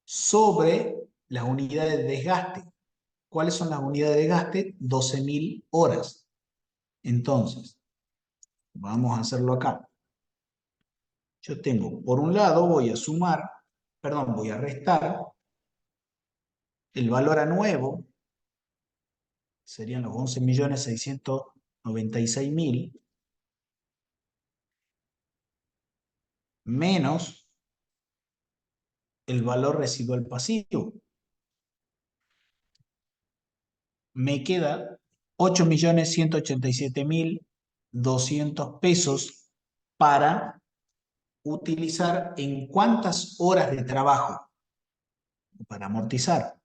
sobre las unidades de desgaste. ¿Cuáles son las unidades de desgaste? 12.000 horas. Entonces, vamos a hacerlo acá. Yo tengo, por un lado, voy a sumar, perdón, voy a restar el valor a nuevo, serían los 11.696.000, menos el valor residual pasivo. Me queda 8.187.200 pesos para utilizar en cuántas horas de trabajo para amortizar,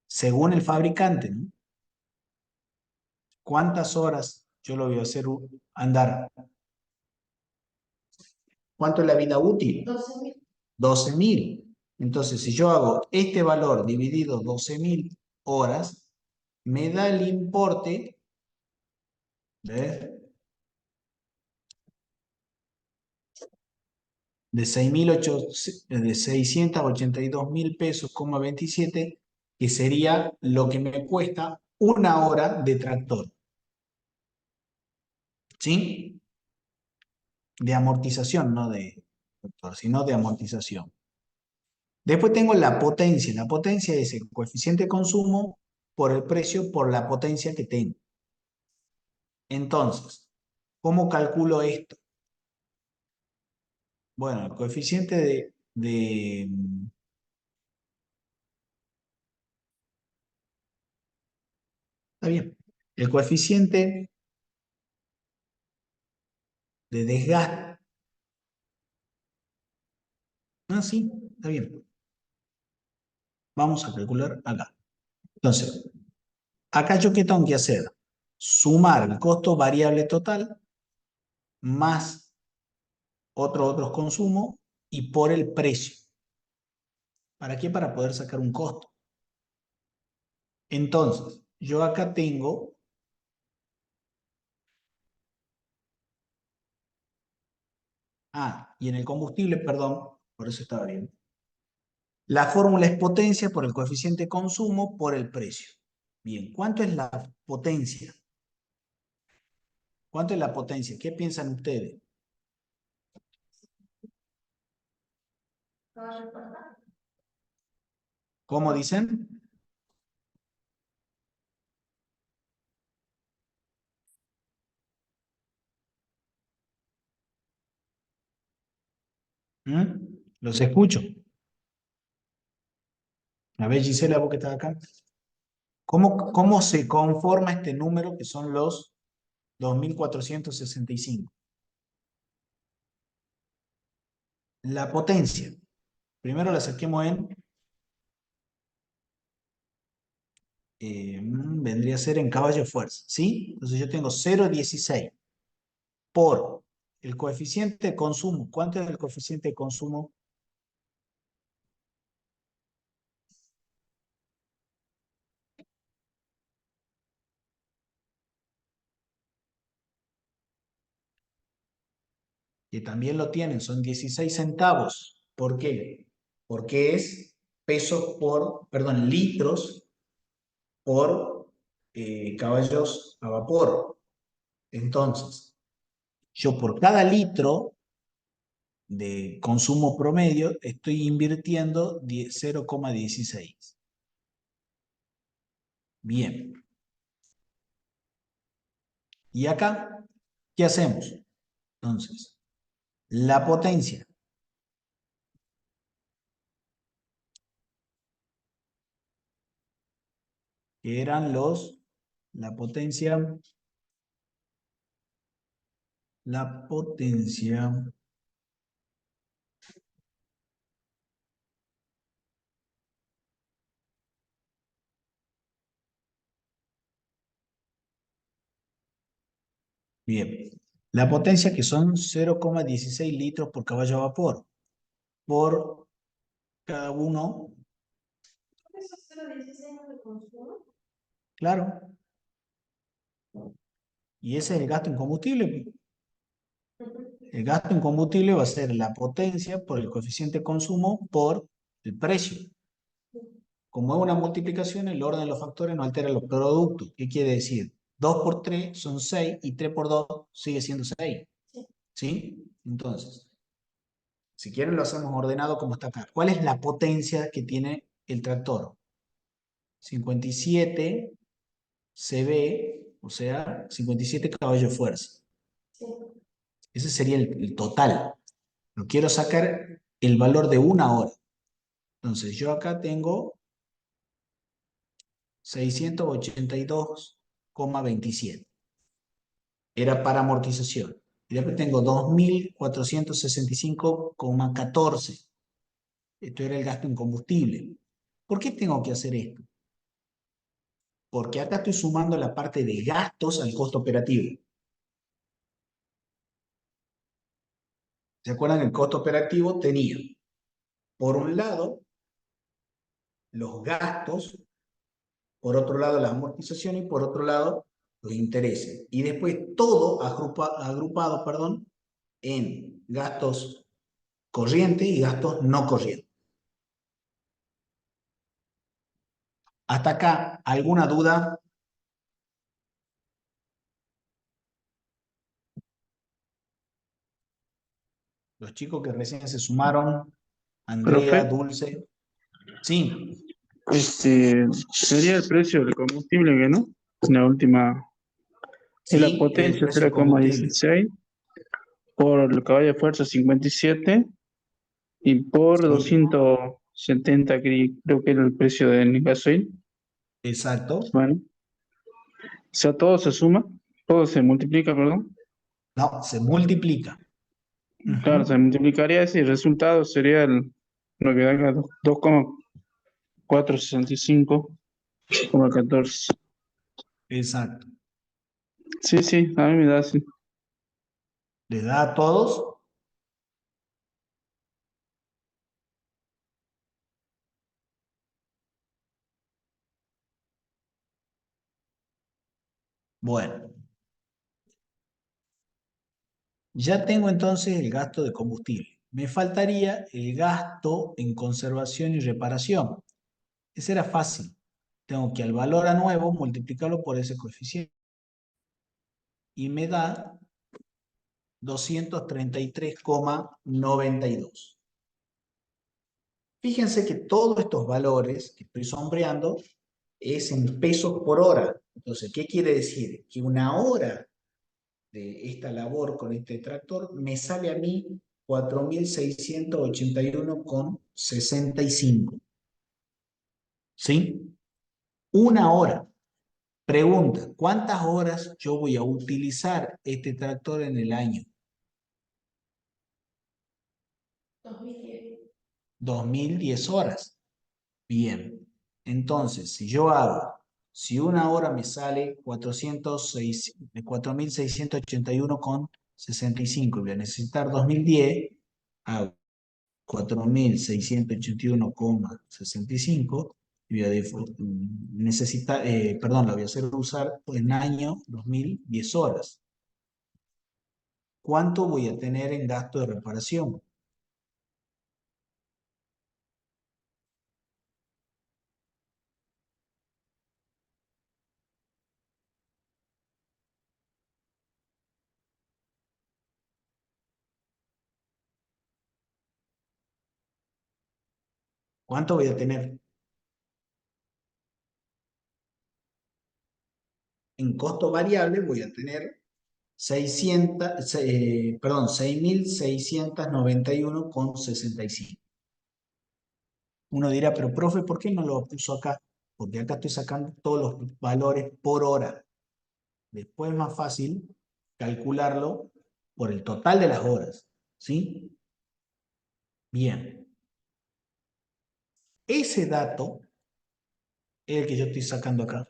según el fabricante, ¿no? ¿Cuántas horas yo lo voy a hacer andar? ¿Cuánto es la vida útil? 12.000. 12.000. Entonces, si yo hago este valor dividido 12.000 horas, me da el importe de 682.000 pesos, 27, que sería lo que me cuesta una hora de tractor. ¿Sí? De amortización, no de tractor, sino de amortización. Después tengo la potencia. La potencia es el coeficiente de consumo por el precio por la potencia que tengo. Entonces, ¿cómo calculo esto? Bueno, el coeficiente de Está bien. El coeficiente de desgaste. Ah, sí, está bien. Vamos a calcular acá. Entonces, acá yo qué tengo que hacer? Sumar el costo variable total más otros consumos y por el precio. ¿Para qué? Para poder sacar un costo. Entonces, yo acá tengo y en el combustible, perdón, por eso estaba bien. La fórmula es potencia por el coeficiente de consumo por el precio. Bien, ¿cuánto es la potencia? ¿Cuánto es la potencia? ¿Qué piensan ustedes? ¿Cómo dicen? Los escucho. A ver, Gisela, vos que estás acá. ¿Cómo se conforma este número que son los 2465? La potencia. Primero la saquemos vendría a ser en caballo de fuerza, ¿sí? Entonces yo tengo 0,16 por el coeficiente de consumo. ¿Cuánto es el coeficiente de consumo? Que también lo tienen, son 16 centavos. ¿Por qué? Porque es litros por caballos a vapor. Entonces, yo por cada litro de consumo promedio estoy invirtiendo 0,16. Bien. Y acá, ¿qué hacemos? Entonces, la potencia. Que eran la potencia, bien, la potencia que son 0,16 litros por caballo a vapor, por cada uno, ¿Eso 0,16 de consumo? claro, y ese es el gasto en combustible. El gasto en combustible va a ser la potencia por el coeficiente de consumo por el precio. Como es una multiplicación, el orden de los factores no altera los productos. ¿Qué quiere decir? 2 por 3 son 6 y 3 por 2 sigue siendo 6. ¿Sí? Entonces, si quieren lo hacemos ordenado como está acá. ¿Cuál es la potencia que tiene el tractor? 57 CV, o sea, 57 caballos de fuerza. Sí. Ese sería el total. Lo quiero sacar el valor de una hora. Entonces, yo acá tengo 682,27. Era para amortización. Y después tengo 2.465,14. Esto era el gasto en combustible. ¿Por qué tengo que hacer esto? Porque acá estoy sumando la parte de gastos al costo operativo. ¿Se acuerdan? El costo operativo tenía, por un lado, los gastos, por otro lado, la amortización y por otro lado, los intereses. Y después todo agrupado, en gastos corrientes y gastos no corrientes. Hasta acá, ¿alguna duda? Los chicos que recién se sumaron, Andrea, Profe, Dulce. Sí, sería el precio del combustible, que no? La última, es la sí, el potencia precio del combustible. 0,16 por el caballo de fuerza 57 y por Sí, 270, que creo que era el precio del gasoil. exacto. Bueno, sea, todo se suma, todo se multiplica, perdón. No, se multiplica. Claro, Ujú. se multiplicaría ese y el resultado sería lo que da acá, 2,465,14. Exacto. Sí, sí, a mí me da así. ¿Les da a todos? Bueno, ya tengo entonces el gasto de combustible. Me faltaría el gasto en conservación y reparación. Ese era fácil. Tengo que al valor a nuevo multiplicarlo por ese coeficiente. Y me da 233,92. Fíjense que todos estos valores que estoy sombreando es en pesos por hora. Entonces, ¿qué quiere decir? Que una hora de esta labor con este tractor me sale a mí 4.681,65. ¿Sí? Una hora. Pregunta, ¿cuántas horas yo voy a utilizar este tractor en el año? 2010. 2010 horas. Bien. Entonces, si una hora me sale 4.681,65 y voy a necesitar 2010, hago 4.681,65 y voy a necesitar, perdón, la voy a hacer usar en año 2010 horas. ¿Cuánto voy a tener en gasto de reparación? ¿Cuánto voy a tener? En costo variable voy a tener 6.691,65. Uno dirá, pero profe, ¿por qué no lo puso acá? Porque acá estoy sacando todos los valores por hora. Después es más fácil calcularlo por el total de las horas. ¿Sí? Bien. Ese dato es el que yo estoy sacando acá.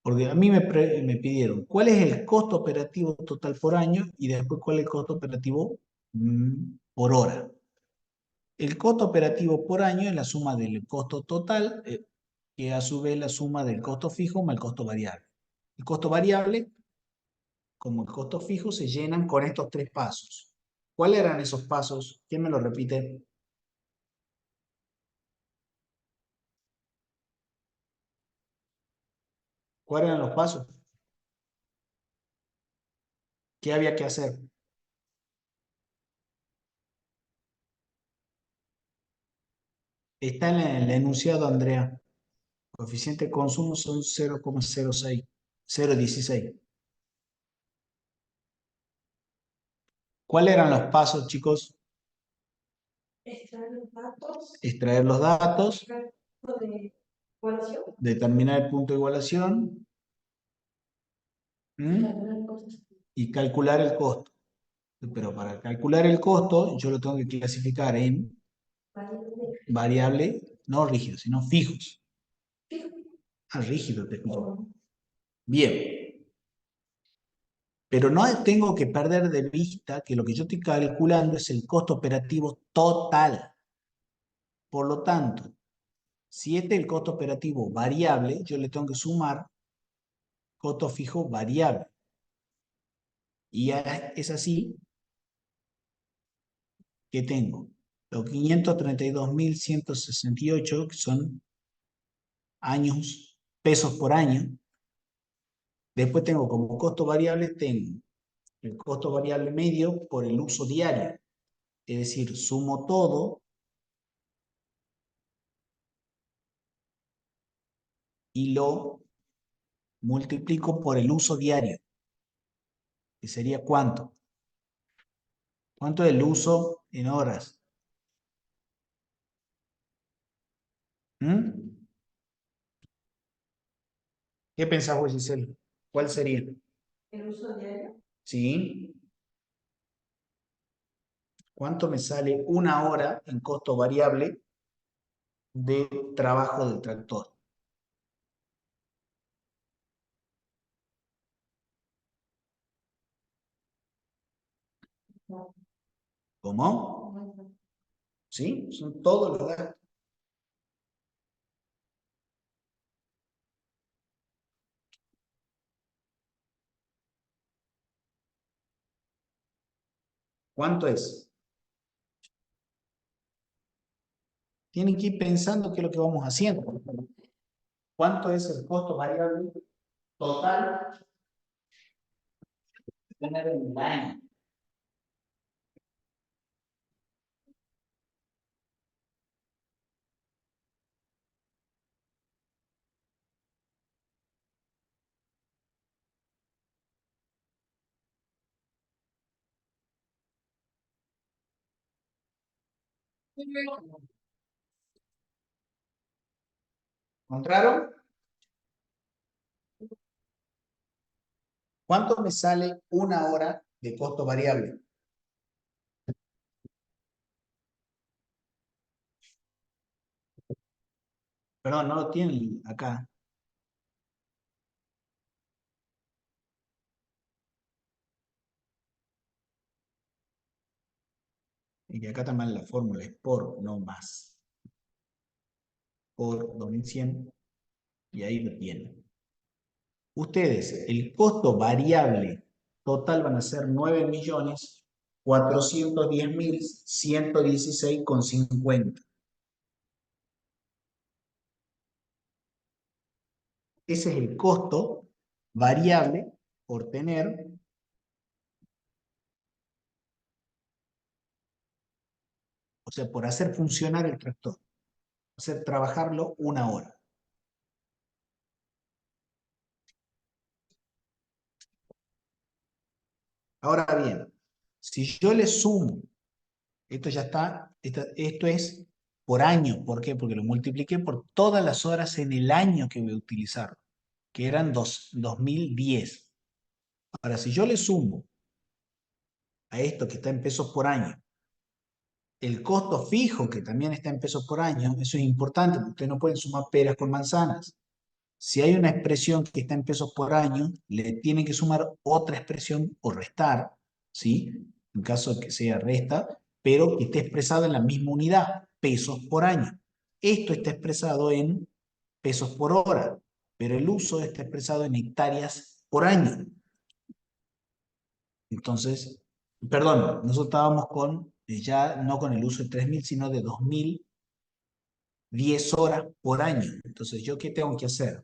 Porque a mí me pidieron cuál es el costo operativo total por año y después cuál es el costo operativo por hora. El costo operativo por año es la suma del costo total, que a su vez es la suma del costo fijo más el costo variable. El costo variable, como el costo fijo, se llenan con estos tres pasos. ¿Cuáles eran esos pasos? ¿Quién me lo repite? ¿Cuáles eran los pasos? ¿Qué había que hacer? Está en el enunciado, Andrea. Coeficiente de consumo son 0,06, 0,16. ¿Cuáles eran los pasos, chicos? Extraer los datos. Extraer los datos, De evaluación. determinar el punto de igualación, ¿m? Calcular cosas. Y calcular el costo. Pero para calcular el costo, yo lo tengo que clasificar en variable, no rígido, sino fijos. Ah, rígido, te explico. Bien. Pero no tengo que perder de vista que lo que yo estoy calculando es el costo operativo total. Por lo tanto, si este es el costo operativo variable, yo le tengo que sumar costo fijo variable. Y es así que tengo los 532.168, que son años, pesos por año. Después tengo como costo variable, tengo el costo variable medio por el uso diario. Es decir, sumo todo y lo multiplico por el uso diario, que sería ¿cuánto? ¿Cuánto es el uso en horas? ¿Mm? ¿Qué pensás vos, Giselle? ¿Cuál sería? El uso diario. ¿Sí? ¿Cuánto me sale una hora en costo variable de trabajo del tractor? ¿Cómo? ¿Sí? Son todos los gastos. ¿Cuánto es? Tienen que ir pensando qué es lo que vamos haciendo. ¿Cuánto es el costo variable total de tener en el año? ¿Encontraron? ¿Cuánto me sale una hora de costo variable? Perdón, no lo tienen acá. Y que acá también la fórmula es por, no más. Por 2100. Y ahí lo tienen. Ustedes, el costo variable total van a ser 9.410.116,50. Ese es el costo variable por tener, o sea, por hacer funcionar el tractor, hacer trabajarlo una hora. Ahora bien, si yo le sumo, esto ya está, esto es por año, ¿por qué? Porque lo multipliqué por todas las horas en el año que voy a utilizar, que eran 2010. Ahora, si yo le sumo a esto que está en pesos por año, el costo fijo que también está en pesos por año, eso es importante, porque ustedes no pueden sumar peras con manzanas. Si hay una expresión que está en pesos por año, le tienen que sumar otra expresión o restar, ¿sí? En caso de que sea resta, pero que esté expresada en la misma unidad, pesos por año. Esto está expresado en pesos por hora, pero el uso está expresado en hectáreas por año. Entonces, perdón, nosotros estábamos con, ya no con el uso de 3.000, sino de 2.010 horas por año. Entonces, ¿yo qué tengo que hacer?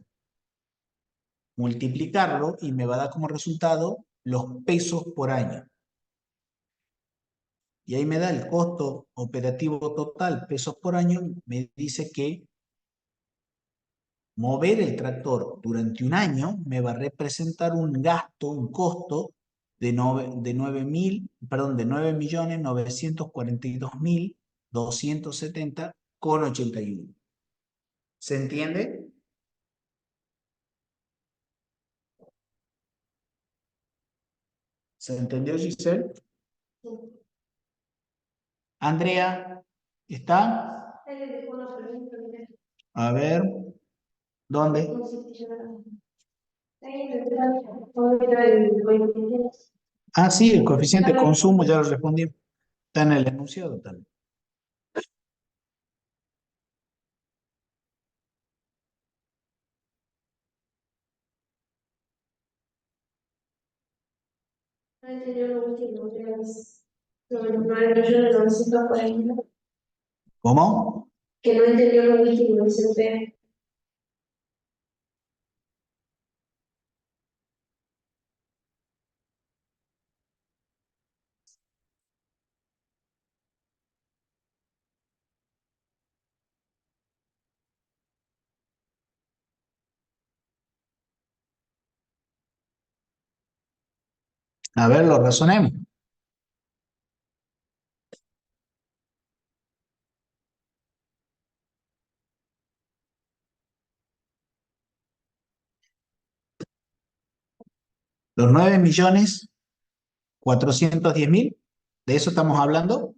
Multiplicarlo y me va a dar como resultado los pesos por año. Y ahí me da el costo operativo total, pesos por año, me dice que mover el tractor durante un año me va a representar un gasto, un costo de 9.942.270,81. ¿Se entiende? ¿Se entendió, Giselle? Andrea, ¿está? Ahí le dejo una pregunta. A ver, ¿dónde? No sé si yo- Ahí en el trámite, ahora el 23. Ah, sí, el coeficiente de consumo, ya lo respondí. Está en el enunciado también. No entendió lo último, creo que es sobre los 9.940.000. ¿Cómo? Que no entendió lo último, dice usted. A ver, lo razonemos. Los 9.410.000, ¿de eso estamos hablando?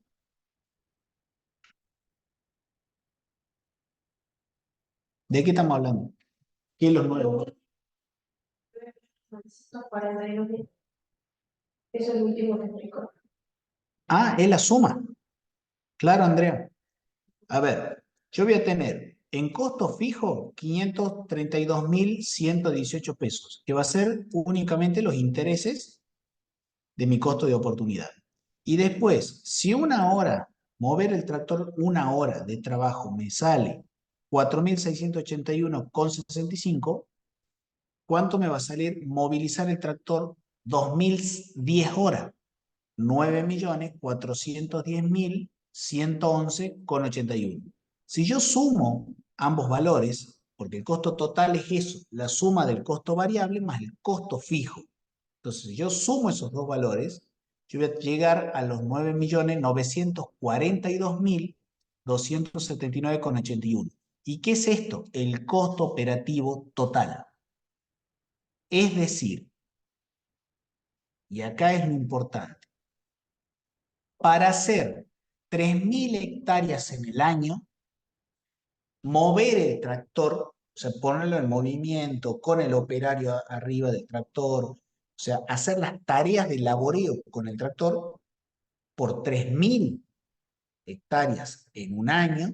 ¿De qué estamos hablando? ¿Qué es los 9? 942.000. Eso es lo último que explicó. Ah, es la suma. Claro, Andrea. A ver, yo voy a tener en costo fijo 532.118 pesos, que va a ser únicamente los intereses de mi costo de oportunidad. Y después, si una hora, mover el tractor una hora de trabajo me sale 4.681,65, ¿cuánto me va a salir movilizar el tractor 2.010 horas? 9.410.111,81. Si yo sumo ambos valores, porque el costo total es eso, la suma del costo variable más el costo fijo. Entonces, si yo sumo esos dos valores, yo voy a llegar a los 9.942.279,81. ¿Y qué es esto? El costo operativo total. Es decir, y acá es lo importante, para hacer 3.000 hectáreas en el año, mover el tractor, o sea, ponerlo en movimiento con el operario arriba del tractor, o sea, hacer las tareas de laboreo con el tractor por 3.000 hectáreas en un año,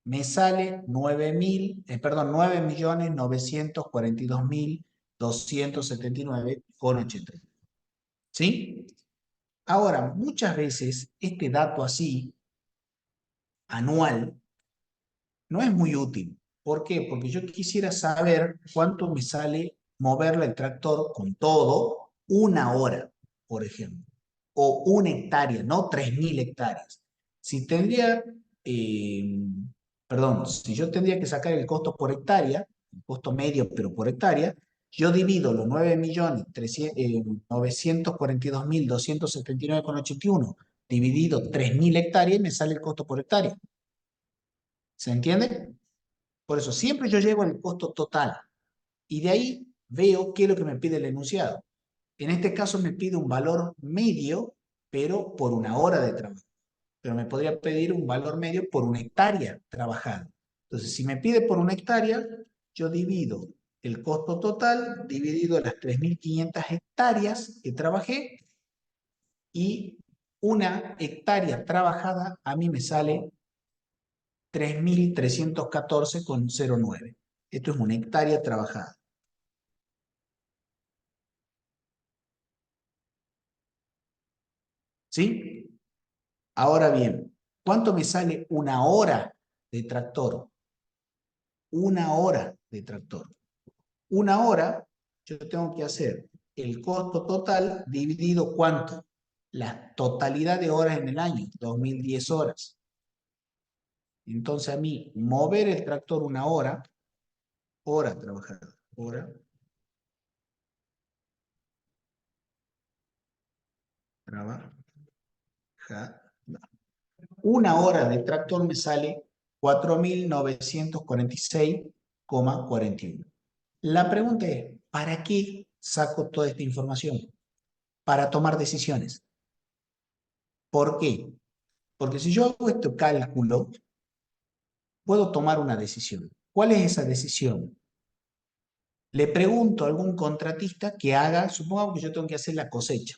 me sale 9.942.279,80. ¿Sí? Ahora, muchas veces este dato así, anual, no es muy útil. ¿Por qué? Porque yo quisiera saber cuánto me sale moverle el tractor con todo una hora, por ejemplo, o una hectárea, no 3.000 hectáreas. Si tendría, perdón, si yo tendría que sacar el costo por hectárea, el costo medio, pero por hectárea, yo divido los 9.942.279,81 dividido 3.000 hectáreas y me sale el costo por hectárea. ¿Se entiende? Por eso siempre yo llego al costo total y de ahí veo qué es lo que me pide el enunciado. En este caso me pide un valor medio, pero por una hora de trabajo. Pero me podría pedir un valor medio por una hectárea trabajada. Entonces, si me pide por una hectárea, yo divido el costo total dividido las 3.500 hectáreas que trabajé y una hectárea trabajada a mí me sale 3.314,09. Esto es una hectárea trabajada. ¿Sí? Ahora bien, ¿cuánto me sale una hora de tractor? Una hora de tractor. Una hora, yo tengo que hacer el costo total dividido ¿cuánto? La totalidad de horas en el año, 2.010 horas. Entonces a mí, mover el tractor una hora, hora trabajada, hora trabajada. Una hora de tractor me sale 4.946,41. La pregunta es, ¿para qué saco toda esta información? Para tomar decisiones. ¿Por qué? Porque si yo hago este cálculo, puedo tomar una decisión. ¿Cuál es esa decisión? Le pregunto a algún contratista que haga, supongamos que yo tengo que hacer la cosecha,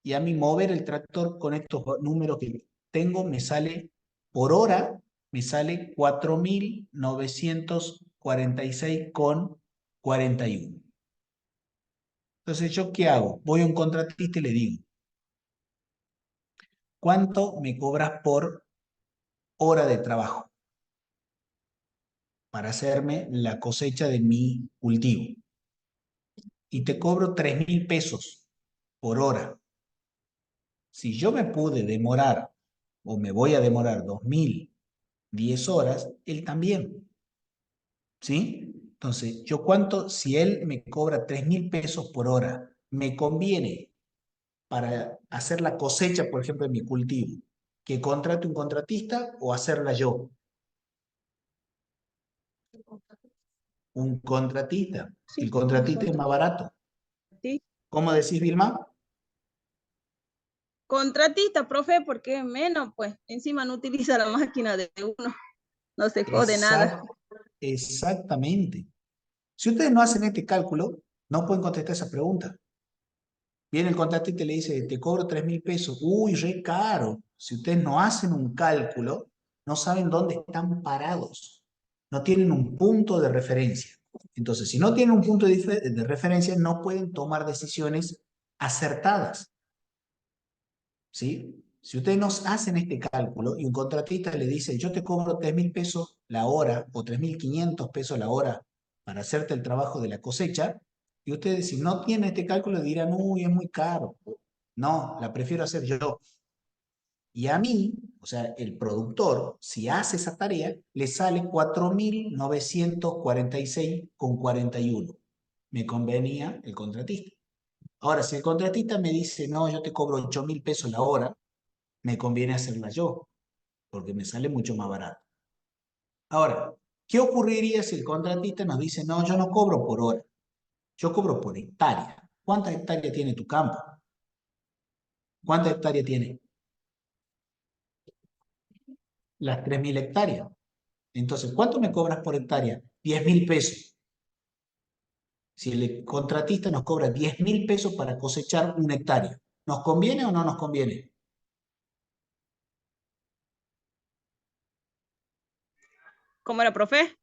y a mí mover el tractor con estos números que tengo me sale por hora, me sale 4.946,41. Entonces, ¿yo qué hago? Voy a un contratista y le digo, ¿cuánto me cobras por hora de trabajo para hacerme la cosecha de mi cultivo? Y te cobro 3.000 pesos por hora. Si yo me pude demorar o me voy a demorar 2.010 horas, él también. ¿Sí? Entonces, ¿yo cuánto? Si él me cobra 3.000 pesos por hora, ¿me conviene para hacer la cosecha, por ejemplo, de mi cultivo, que contrate un contratista o hacerla yo? Un contratista. Sí, El contratista es más barato. sí, ¿Cómo decís, Vilma? Contratista, profe, porque es menos, pues encima no utiliza la máquina de uno, no se jode nada. Exactamente. Si ustedes no hacen este cálculo, no pueden contestar esa pregunta. Viene el contratista y le dice, te cobro 3.000 pesos. Uy, re caro. Si ustedes no hacen un cálculo, no saben dónde están parados. No tienen un punto de referencia. Entonces, si no tienen un punto de referencia, no pueden tomar decisiones acertadas. ¿Sí? Si ustedes no hacen este cálculo y un contratista le dice, yo te cobro 3.000 pesos la hora o 3.500 pesos la hora para hacerte el trabajo de la cosecha, y ustedes si no tienen este cálculo dirán, uy, es muy caro. No, la prefiero hacer yo. Y a mí, o sea, el productor, si hace esa tarea, le sale 4.946,41. Me convenía el contratista. Ahora, si el contratista me dice, no, yo te cobro 8.000 pesos la hora, me conviene hacerla yo, porque me sale mucho más barato. Ahora, ¿qué ocurriría si el contratista nos dice, no, yo no cobro por hora, yo cobro por hectárea? ¿Cuántas hectáreas tiene tu campo? ¿Cuántas hectáreas tiene? Las 3.000 hectáreas. Entonces, ¿cuánto me cobras por hectárea? 10.000 pesos. Si el contratista nos cobra 10.000 pesos para cosechar una hectárea, ¿nos conviene o no nos conviene? ¿Cómo era, profe?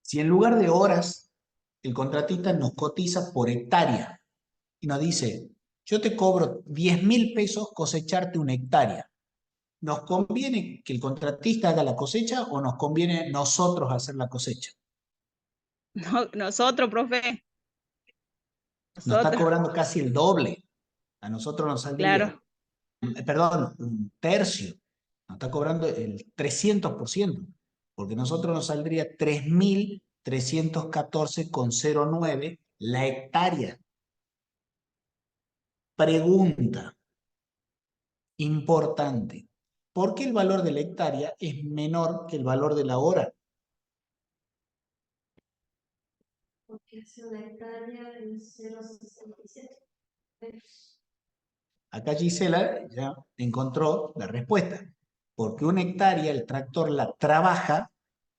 Si en lugar de horas, el contratista nos cotiza por hectárea y nos dice, yo te cobro 10.000 pesos cosecharte una hectárea, ¿nos conviene que el contratista haga la cosecha o nos conviene nosotros hacer la cosecha? No, nosotros, profe. Nos está Nosotros, cobrando casi el doble. A nosotros nos saldría, claro. perdón, un tercio. Nos está cobrando el 300%, porque nosotros nos saldría 3.314,09 la hectárea. Pregunta importante. ¿Por qué el valor de la hectárea es menor que el valor de la hora? Porque hace una hectárea en 0,67. Acá Gisela ya encontró la respuesta. Porque una hectárea el tractor la trabaja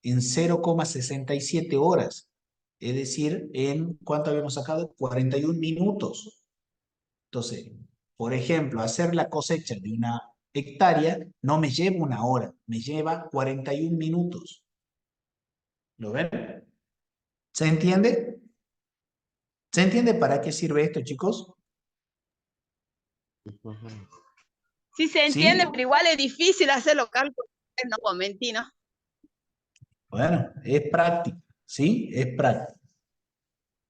en 0,67 horas. Es decir, en ¿cuánto habíamos sacado? 41 minutos. Entonces, por ejemplo, hacer la cosecha de una hectárea no me lleva una hora, me lleva 41 minutos. ¿Lo ven? ¿Se entiende? ¿Se entiende para qué sirve esto, chicos? Sí se ¿Sí? entiende, pero igual es difícil hacer los cálculos. No puedo mentir, ¿no? Bueno, es práctica, ¿sí? Es práctica.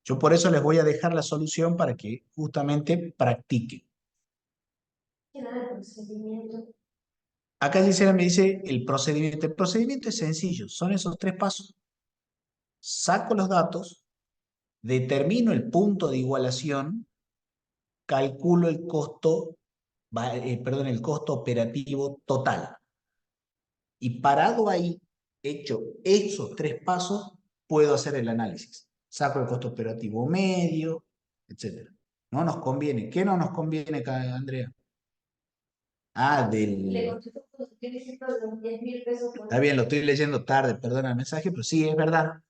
Yo por eso les voy a dejar la solución para que justamente practiquen. ¿Qué da el procedimiento? Acá Gisela me dice el procedimiento. El procedimiento es sencillo, son esos 3 pasos. Saco los datos, determino el punto de igualación, calculo el costo, el costo operativo total. Y parado ahí, hecho esos 3 pasos, puedo hacer el análisis. Saco el costo operativo medio, etc. No nos conviene. ¿Qué no nos conviene, Andrea? Ah, Le contestó que tiene los 10.000 pesos por Está bien, lo estoy leyendo tarde, perdona el mensaje, pero sí, es verdad.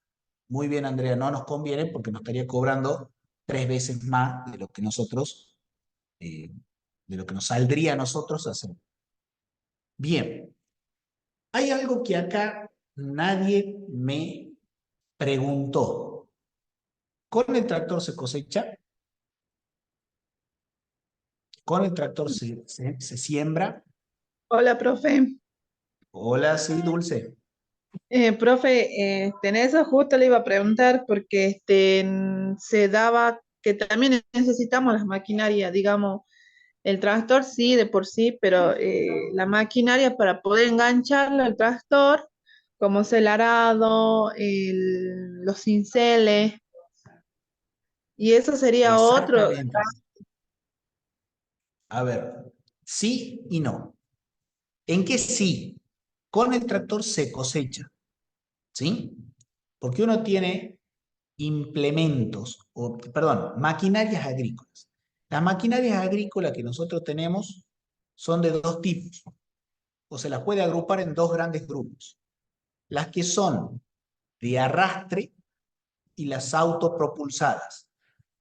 Muy bien, Andrea, no nos conviene porque nos estaría cobrando 3 veces más de lo que nosotros, de lo que nos saldría a nosotros hacer. Bien, hay algo que acá nadie me preguntó. ¿Con el tractor se cosecha? ¿Con el tractor se siembra? Hola, profe. Hola, sí, Dulce. Profe, en eso justo le iba a preguntar porque se daba que también necesitamos las maquinarias, digamos, el tractor sí, de por sí, pero la maquinaria para poder engancharlo al tractor, como es el arado, los cinceles, y eso sería otro. Exactamente. A ver, sí y no. ¿En qué sí? Con el tractor se cosecha, ¿sí? Porque uno tiene implementos, o perdón, maquinarias agrícolas. Las maquinarias agrícolas que nosotros tenemos son de dos tipos, o se las puede agrupar en dos grandes grupos. Las que son de arrastre y las autopropulsadas.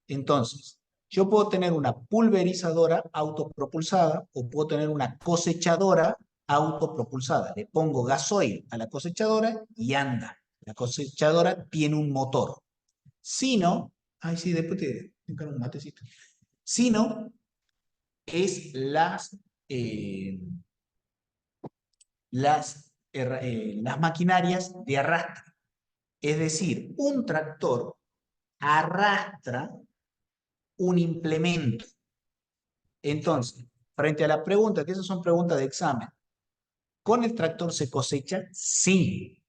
Entonces, yo puedo tener una pulverizadora autopropulsada o puedo tener una cosechadora autopropulsada. Le pongo gasoil a la cosechadora y anda. La cosechadora tiene un motor. Si no, ay sí, después te encargo un matecito. Si no, es las maquinarias de arrastre. Es decir, un tractor arrastra un implemento. Entonces, frente a la pregunta, que esas son preguntas de examen, ¿con el tractor se cosecha? Sí,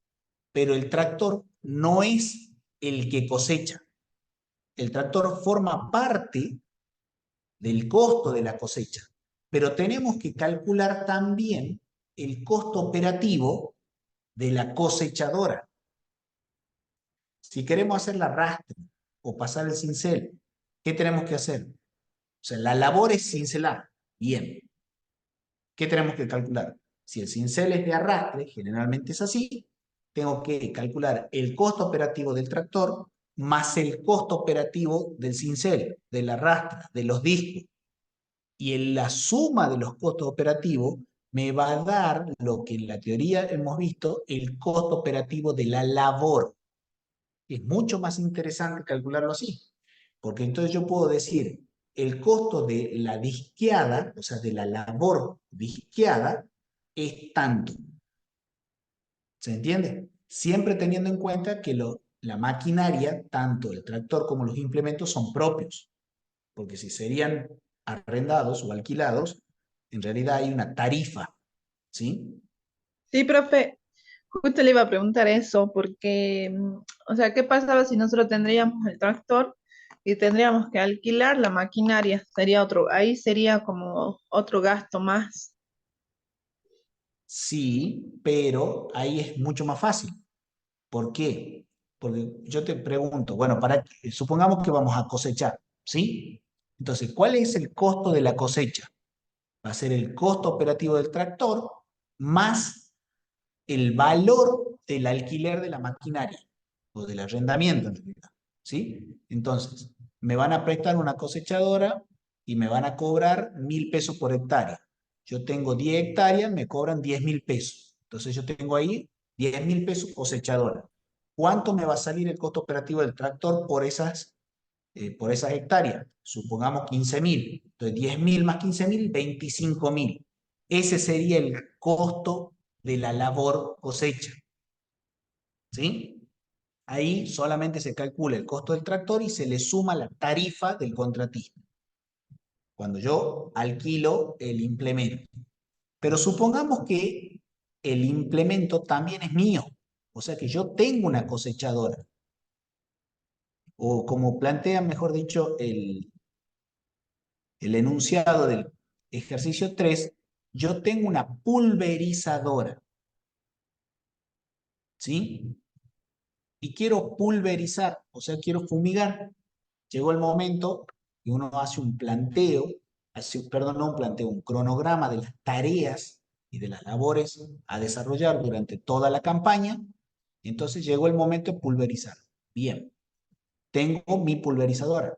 pero el tractor no es el que cosecha. El tractor forma parte del costo de la cosecha, pero tenemos que calcular también el costo operativo de la cosechadora. Si queremos hacer la rastre o pasar el cincel, ¿qué tenemos que hacer? O sea, la labor es cincelar. Bien. ¿Qué tenemos que calcular? Si el cincel es de arrastre, generalmente es así, tengo que calcular el costo operativo del tractor más el costo operativo del cincel, del arrastre, de los discos. Y en la suma de los costos operativos me va a dar lo que en la teoría hemos visto, el costo operativo de la labor. Es mucho más interesante calcularlo así, porque entonces yo puedo decir, el costo de la disqueada, o sea, de la labor disqueada, es tanto. ¿Se entiende? Siempre teniendo en cuenta que la maquinaria, tanto el tractor como los implementos, son propios, porque si serían arrendados o alquilados, en realidad hay una tarifa, ¿sí? Sí, profe, justo le iba a preguntar eso, porque, o sea, ¿qué pasaba si nosotros tendríamos el tractor y tendríamos que alquilar la maquinaria? Sería otro, ahí sería como otro gasto más. Sí, pero ahí es mucho más fácil. ¿Por qué? Porque yo te pregunto, bueno, supongamos que vamos a cosechar, ¿sí? Entonces, ¿cuál es el costo de la cosecha? Va a ser el costo operativo del tractor más el valor del alquiler de la maquinaria o del arrendamiento en realidad, ¿sí? Entonces, me van a prestar una cosechadora y me van a cobrar 1.000 pesos por hectárea. Yo tengo 10 hectáreas, me cobran 10.000 pesos. Entonces yo tengo ahí 10.000 pesos cosechadora. ¿Cuánto me va a salir el costo operativo del tractor por esas hectáreas? Supongamos 15.000. Entonces 10.000 más 15.000, 25.000. Ese sería el costo de la labor cosecha. ¿Sí? Ahí solamente se calcula el costo del tractor y se le suma la tarifa del contratista. Cuando yo alquilo el implemento. Pero supongamos que el implemento también es mío. O sea que yo tengo una cosechadora. O como plantea, mejor dicho, el enunciado del ejercicio 3, yo tengo una pulverizadora. ¿Sí? Y quiero pulverizar, o sea, quiero fumigar. Llegó el momento que uno hace un planteo, perdón, no un planteo, un cronograma de las tareas y de las labores a desarrollar durante toda la campaña. Entonces llegó el momento de pulverizar. Bien, tengo mi pulverizadora,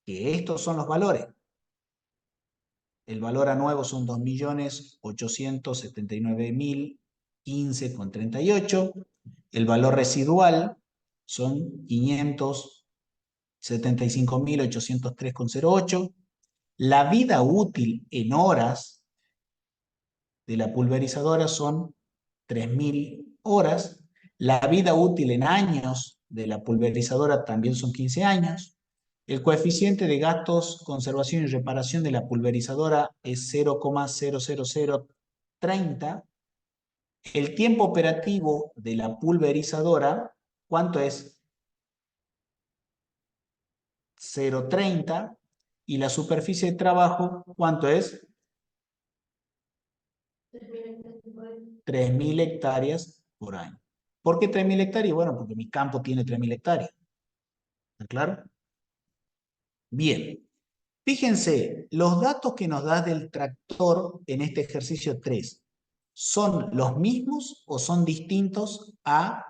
que estos son los valores. El valor a nuevo son 2.879.015,38. El valor residual son 575.803,08. La vida útil en horas de la pulverizadora son 3.000 horas. La vida útil en años de la pulverizadora también son 15 años. El coeficiente de gastos, conservación y reparación de la pulverizadora es 0,00030. El tiempo operativo de la pulverizadora, ¿cuánto es? 0,30. Y la superficie de trabajo, ¿cuánto es? 3.000 hectáreas por año. ¿Por qué 3.000 hectáreas? Bueno, porque mi campo tiene 3.000 hectáreas. ¿Está claro? Bien. Fíjense, los datos que nos da del tractor en este ejercicio 3, ¿son los mismos o son distintos a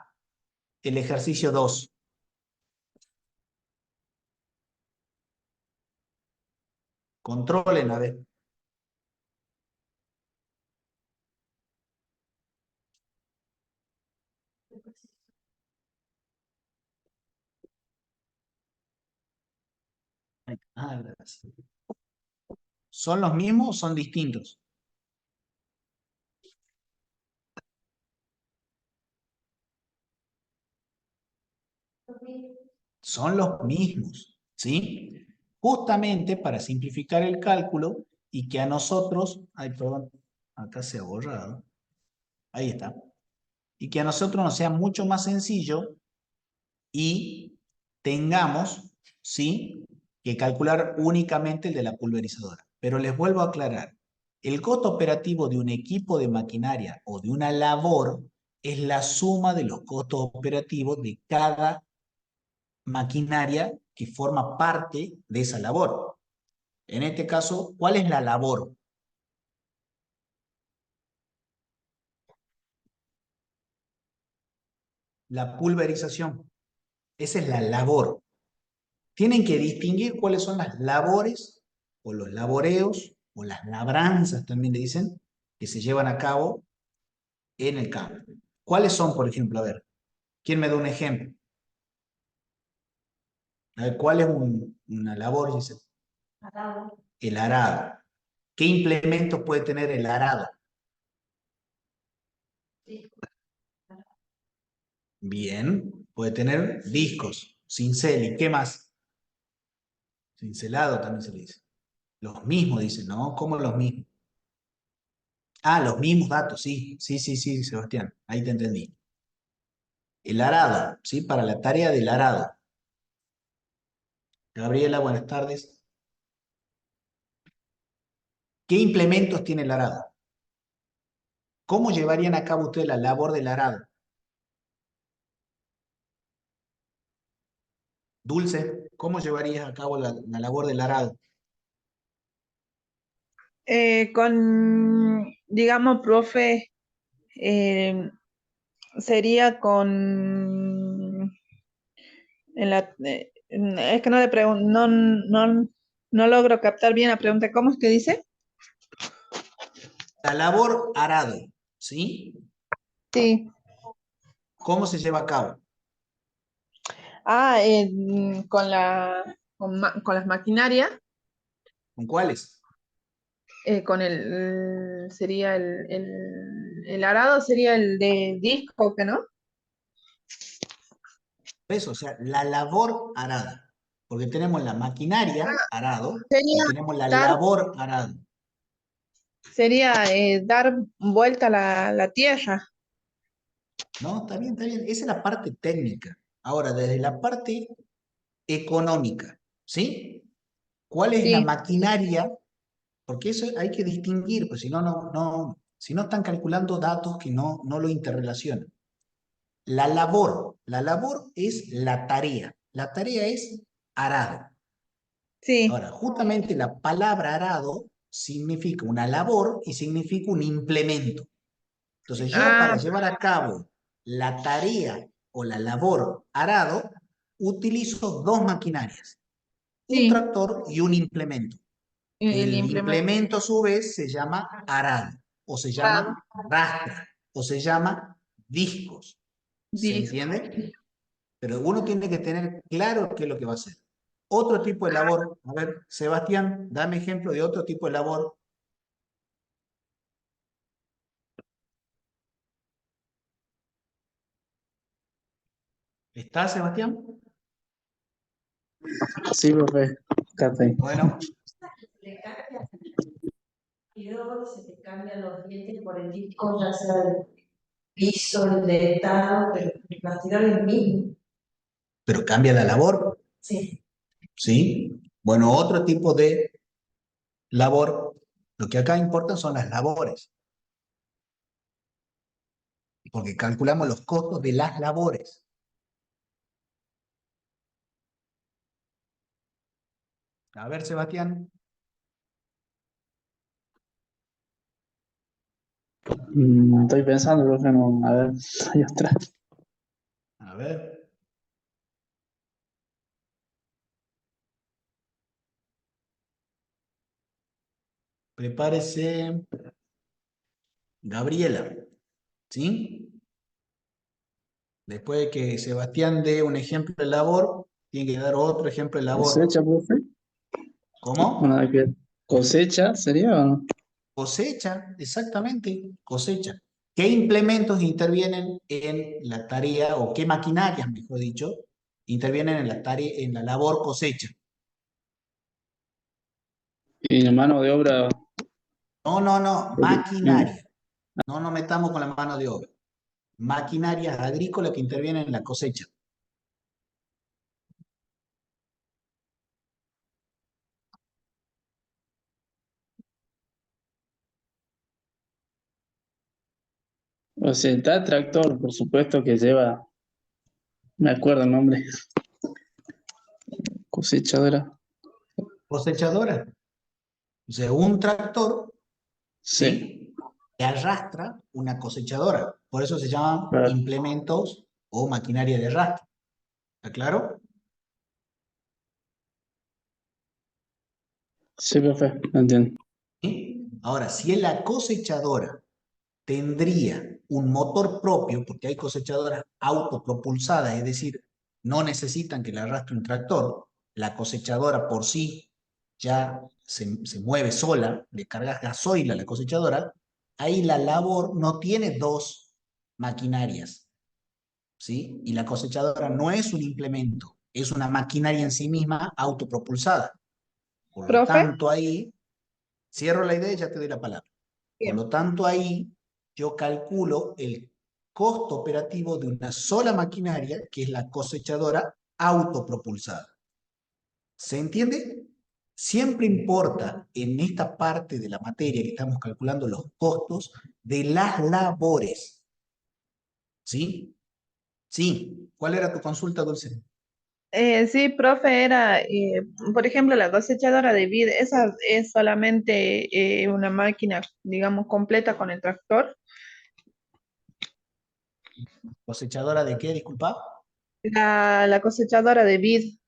el ejercicio 2? Controlen, a ver. Gracias. ¿Son los mismos o son distintos? Son los mismos, ¿sí? Justamente para simplificar el cálculo y que a nosotros, ay, perdón, acá se ha borrado, ahí está, y que a nosotros nos sea mucho más sencillo y tengamos, ¿sí?, que calcular únicamente el de la pulverizadora. Pero les vuelvo a aclarar, el costo operativo de un equipo de maquinaria o de una labor es la suma de los costos operativos de cada maquinaria que forma parte de esa labor. En este caso, ¿cuál es la labor? La pulverización. Esa es la labor. Tienen que distinguir cuáles son las labores o los laboreos o las labranzas, también le dicen, que se llevan a cabo en el campo. ¿Cuáles son, por ejemplo? A ver, ¿quién me da un ejemplo? A ver, ¿cuál es una labor? Dice, Arado. el arado. ¿Qué implementos puede tener el arado? Bien, puede tener discos, cincel, ¿y qué más? Cincelado también se le dice. Los mismos, dicen, ¿no? ¿Cómo los mismos? Ah, los mismos datos, sí, sí, sí, sí, Sebastián, ahí te entendí. El arado, ¿sí? Para la tarea del arado. Gabriela, buenas tardes. ¿Qué implementos tiene el arado? ¿Cómo llevarían a cabo ustedes la labor del arado? Dulce, ¿cómo llevarías a cabo la labor del arado? Digamos, profe, eh, sería con es que no le pregunto, no logro captar bien la pregunta. ¿Cómo es que dice? La labor arado, ¿sí? Sí. ¿Cómo se lleva a cabo? Ah, con las maquinarias, ¿Con cuáles? con sería el arado sería el de disco, ¿que no? Eso, o sea, la labor arada. Porque tenemos la maquinaria arado y Sería tenemos la dar, labor arado. sería dar vuelta a la tierra. ¿No? Está bien, está bien. Esa es la parte técnica. Ahora, desde la parte económica, ¿sí? ¿Cuál es la Sí, maquinaria? Porque eso hay que distinguir, pues si no, si no están calculando datos que no lo interrelacionan. La labor es la tarea es arado. sí. Ahora, justamente la palabra arado significa una labor y significa un implemento. Entonces yo para Ah, llevar a cabo la tarea o la labor arado, utilizo dos maquinarias, un sí, tractor y un implemento. el El implemento. implemento a su vez se llama arado, o se Ah, llama rastra, o se llama discos. ¿Se disco. entiende? Pero uno tiene que tener claro qué es lo que va a hacer. Otro tipo de labor, a ver, Sebastián, dame ejemplo de otro tipo de labor. ¿Está, Sebastián? Sí, profe, acá estoy. Bueno, Le cambia y luego se te cambian los dientes por el disco, ya sea el piso, el dentado, pero el bastidor es el mismo. pero cambia la labor, Sí. ¿sí? Bueno, otro tipo de labor, lo que acá importa son las labores, porque calculamos los costos de las labores. A ver, Sebastián. Estoy pensando, profe, no, a ver, hay otra. A ver. Prepárese, Gabriela. ¿Sí? Después de que Sebastián dé un ejemplo de labor, tiene que dar otro ejemplo de labor. Cosecha, profe. ¿Cómo? Una que cosecha sería o no. Cosecha, exactamente, cosecha. ¿Qué implementos intervienen en la tarea, o qué maquinarias, mejor dicho, intervienen en la tarea, en la labor cosecha? Y la mano de obra, No, no, no, eh, maquinaria. No nos metamos con la mano de obra. Maquinarias agrícolas que intervienen en la cosecha. o sea, está el tractor, por supuesto que lleva, me acuerdo el nombre, cosechadora. Cosechadora. O sea, un tractor, Sí, ¿sí? Que arrastra una cosechadora. Por eso se llaman claro. implementos o maquinaria de arrastre. ¿Está claro? Sí, profe, lo entiendo. ¿Sí? Ahora, si es la cosechadora tendría un motor propio, porque hay cosechadoras autopropulsadas, es decir, no necesitan que le arrastre un tractor, la cosechadora por sí ya se mueve sola, le cargas gasoil a la cosechadora, ahí la labor no tiene dos maquinarias, ¿sí? Y la cosechadora no es un implemento, es una maquinaria en sí misma autopropulsada. Por lo ¿Profe? tanto, ahí, cierro la idea y ya te doy la palabra. Por Bien. lo tanto, ahí yo calculo el costo operativo de una sola maquinaria, que es la cosechadora autopropulsada. ¿Se entiende? Siempre importa en esta parte de la materia que estamos calculando los costos de las labores. ¿Sí? Sí. ¿Cuál era tu consulta, Dulce? Sí, profe, era, por ejemplo, la cosechadora de vid, esa es solamente una máquina, digamos, completa con el tractor. ¿Cosechadora de qué? Disculpa. La cosechadora de vid,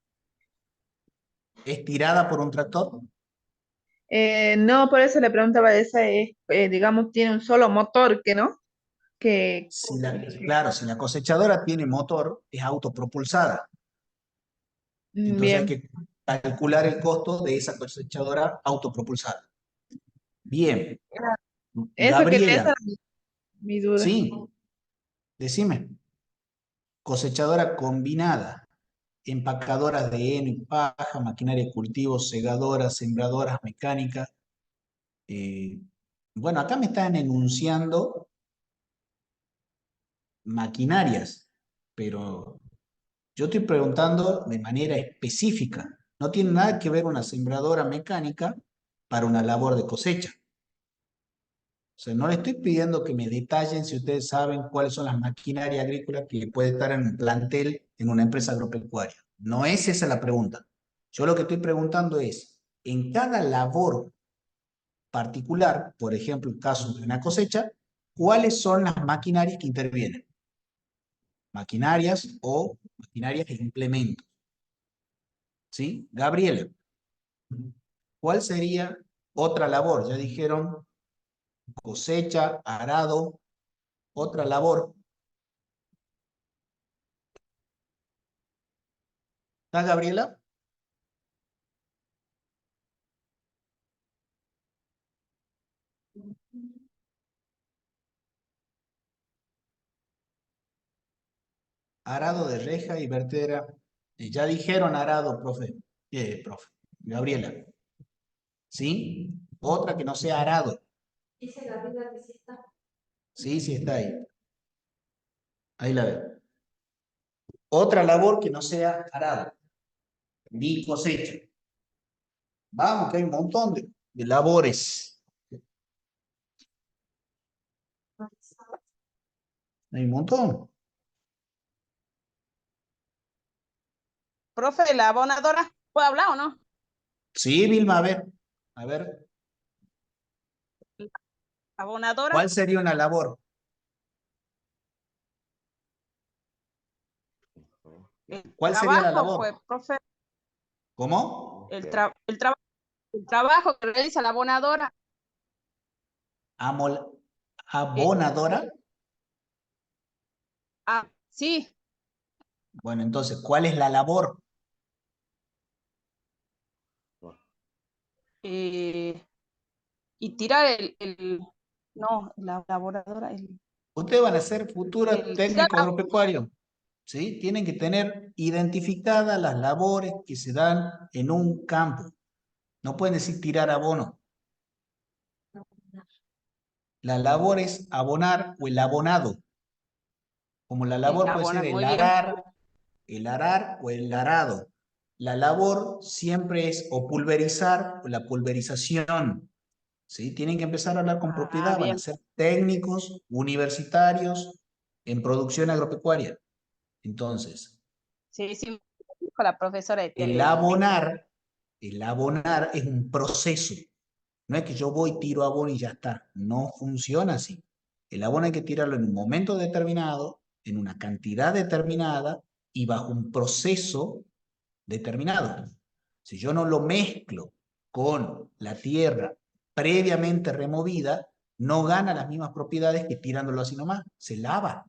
¿Es tirada por un tractor? no, por eso le preguntaba, esa es, digamos, tiene un solo motor, ¿que no? Que, Claro, si la cosechadora tiene motor, es autopropulsada. Entonces hay bien, que calcular el costo de esa cosechadora autopropulsada. Bien, eso que esa Gabriela, era mi duda. sí, decime. Cosechadora combinada, empacadoras de heno y paja, maquinaria de cultivo, segadoras, sembradoras mecánicas. eh, bueno, acá me están enunciando maquinarias, pero yo estoy preguntando de manera específica. No tiene nada que ver una sembradora mecánica para una labor de cosecha. O sea, no le estoy pidiendo que me detallen si ustedes saben cuáles son las maquinarias agrícolas que puede estar en un plantel en una empresa agropecuaria. No es esa la pregunta. Yo lo que estoy preguntando es, en cada labor particular, por ejemplo, el caso de una cosecha, ¿cuáles son las maquinarias que intervienen? Maquinarias o maquinarias e implementos. ¿Sí? Gabriela, ¿cuál sería otra labor? Ya dijeron cosecha, arado, otra labor. ¿Está Gabriela? Arado de reja y vertedera. Ya dijeron arado, profe. Profe. Gabriela. ¿Sí? Otra que no sea arado. Dice Gabriela que sí está. Sí, sí está ahí. Ahí la veo. Otra labor que no sea arado. Ni cosecha. Vamos, que hay un montón de labores. Hay un montón. Profe, la abonadora, ¿puedo hablar o no? Sí, Vilma, a ver, Abonadora, ¿cuál sería una labor? el ¿Cuál sería la trabajo, pues, labor? profe, ¿Cómo? el trabajo que realiza la abonadora, Amol- eh, abonadora. sí, Bueno, entonces, ¿cuál es la labor? eh, y tirar no, la laboradora, Ustedes van a ser futuros tirar técnicos agropecuarios, ¿sí? Tienen que tener identificadas las labores que se dan en un campo. No pueden decir tirar abono. La labor es abonar o el abonado. Como la labor puede ser muy bien, el arar o el arado. La labor siempre es o pulverizar o la pulverización. ¿Sí? Tienen que empezar a hablar con propiedad, van a bien, ser técnicos universitarios en producción agropecuaria. Entonces, sí, sí, me dijo la profesora de el técnico. abonar, el abonar es un proceso. No es que yo voy, tiro abono y ya está. No funciona así. El abono hay que tirarlo en un momento determinado, en una cantidad determinada y bajo un proceso determinado. Si yo no lo mezclo con la tierra previamente removida, no gana las mismas propiedades que tirándolo así nomás. Se lava.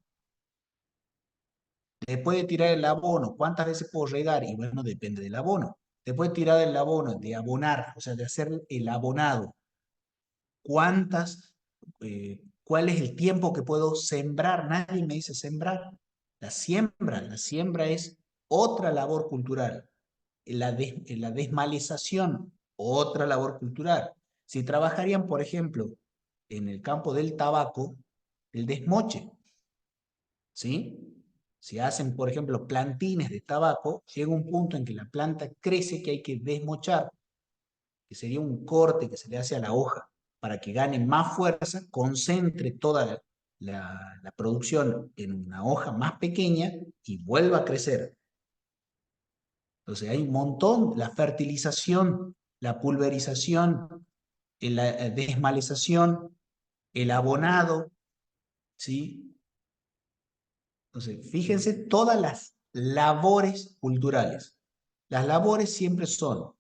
Después de tirar el abono, ¿cuántas veces puedo regar? Y bueno, depende del abono. Después de tirar el abono, de abonar, o sea, de hacer el abonado, ¿cuál es el tiempo que puedo sembrar? Nadie me dice sembrar. La siembra es otra labor cultural. La desmalezación, otra labor cultural. Si trabajarían, por ejemplo, en el campo del tabaco, el desmoche, ¿sí? Si hacen, por ejemplo, plantines de tabaco, llega un punto en que la planta crece que hay que desmochar, que sería un corte que se le hace a la hoja para que gane más fuerza, concentre toda la producción en una hoja más pequeña y vuelva a crecer. Entonces hay un montón, la fertilización, la pulverización, la desmalezación, el abonado, ¿sí? Entonces, fíjense todas las labores culturales. Las labores siempre son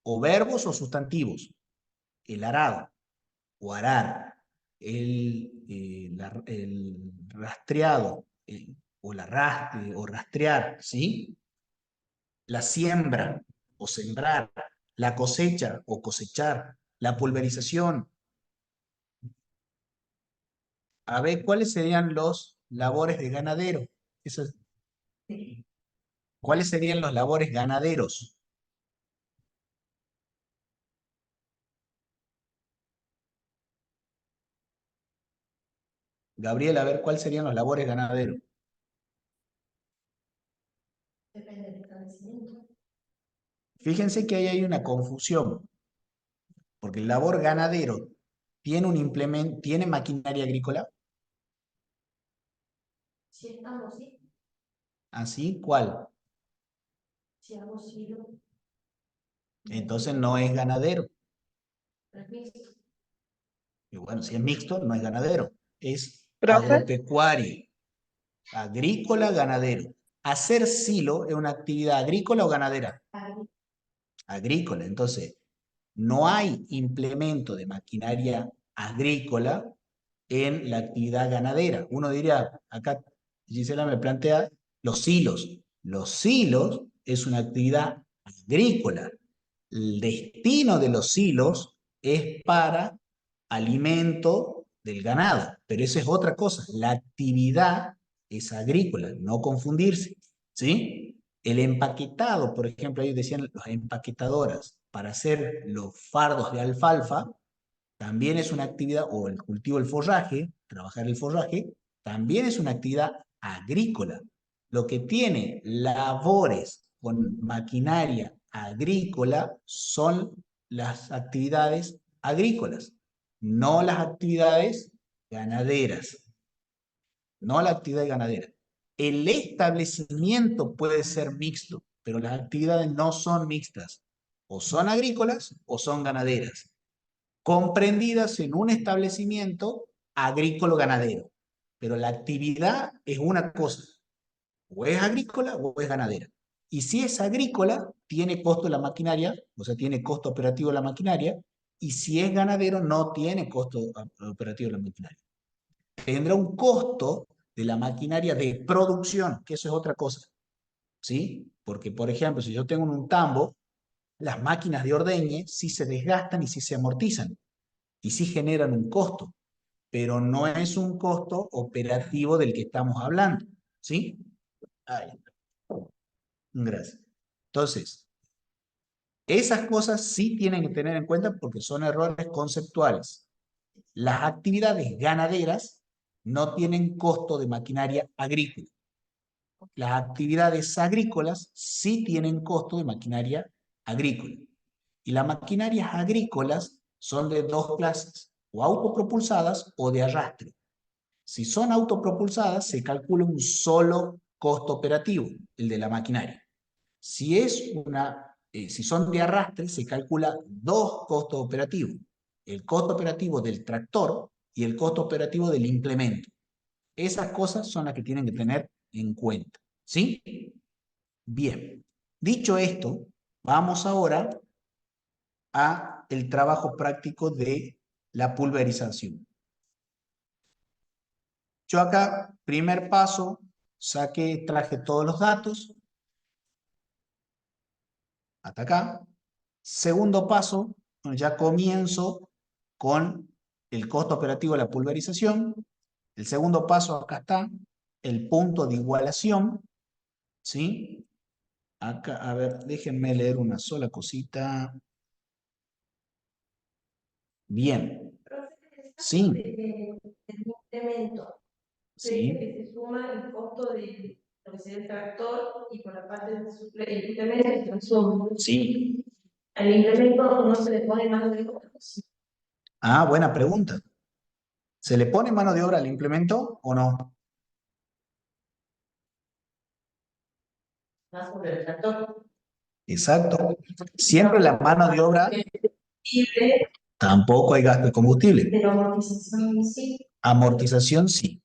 o verbos o sustantivos. El arado o arar, el rastreado o rastrear, ¿sí? La siembra o sembrar, la cosecha o cosechar, la pulverización. A ver, ¿cuáles serían los labores de ganadero? Esas- ¿Cuáles serían los labores ganaderos? Gabriel, a ver, ¿cuáles serían los labores ganaderos? Depende del establecimiento. Fíjense que ahí hay una confusión, porque el labor ganadero tiene un implemento, tiene maquinaria agrícola, Si estamos, sí, ¿así? ¿Cuál? si hago silo, Entonces no es ganadero. es mixto. Y bueno, si es mixto, no es ganadero, es Profe, agropecuario, agrícola, ganadero. ¿Hacer silo es una actividad agrícola o ganadera? Agrícola. Entonces, no hay implemento de maquinaria agrícola en la actividad ganadera. Uno diría, acá Gisela me plantea los silos. Los silos es una actividad agrícola. El destino de los silos es para alimento del ganado, pero eso es otra cosa. La actividad es agrícola, no confundirse, ¿sí? El empaquetado, por ejemplo, ellos decían las empaquetadoras para hacer los fardos de alfalfa, también es una actividad, o el cultivo del forraje, trabajar el forraje, también es una actividad agrícola. Lo que tiene labores con maquinaria agrícola son las actividades agrícolas, no las actividades ganaderas, no la actividad ganadera. El establecimiento puede ser mixto, pero las actividades no son mixtas. o son agrícolas o son ganaderas, comprendidas en un establecimiento agrícola-ganadero. Pero la actividad es una cosa, o es agrícola o es ganadera. Y si es agrícola, tiene costo la maquinaria, o sea, tiene costo operativo la maquinaria, y si es ganadero, no tiene costo operativo la maquinaria. Tendrá un costo de la maquinaria de producción, que eso es otra cosa, ¿sí? Porque, por ejemplo, si yo tengo un tambo, las máquinas de ordeñe sí se desgastan y sí se amortizan, y sí generan un costo, pero no es un costo operativo del que estamos hablando, ¿sí? Ahí está. Gracias. Entonces, esas cosas sí tienen que tener en cuenta porque son errores conceptuales. Las actividades ganaderas no tienen costo de maquinaria agrícola. Las actividades agrícolas sí tienen costo de maquinaria agrícola. Y las maquinarias agrícolas son de dos clases, o autopropulsadas o de arrastre. Si son autopropulsadas, se calcula un solo costo operativo, el de la maquinaria. Si son de arrastre, se calcula dos costos operativos. El costo operativo del tractor y el costo operativo del implemento. Esas cosas son las que tienen que tener en cuenta. ¿Sí? Bien. Dicho esto, vamos ahora a el trabajo práctico de la pulverización. Yo acá, primer paso, traje todos los datos. Hasta acá. Segundo paso, ya comienzo con el costo operativo de la pulverización. El segundo paso, acá está, el punto de igualación. ¿Sí? Acá, a ver, déjenme leer una sola cosita. Bien. Sí. El incremento. Sí. Que se suma el costo de lo que sería el tractor y por la parte del implemento se transforma. Sí. Al implemento no se le pone mano de obra. Ah, buena pregunta. ¿Se le pone mano de obra al implemento o no? Más sobre el tractor. Exacto. Siempre la mano de obra, tampoco hay gasto de combustible. Pero amortización sí. Amortización sí.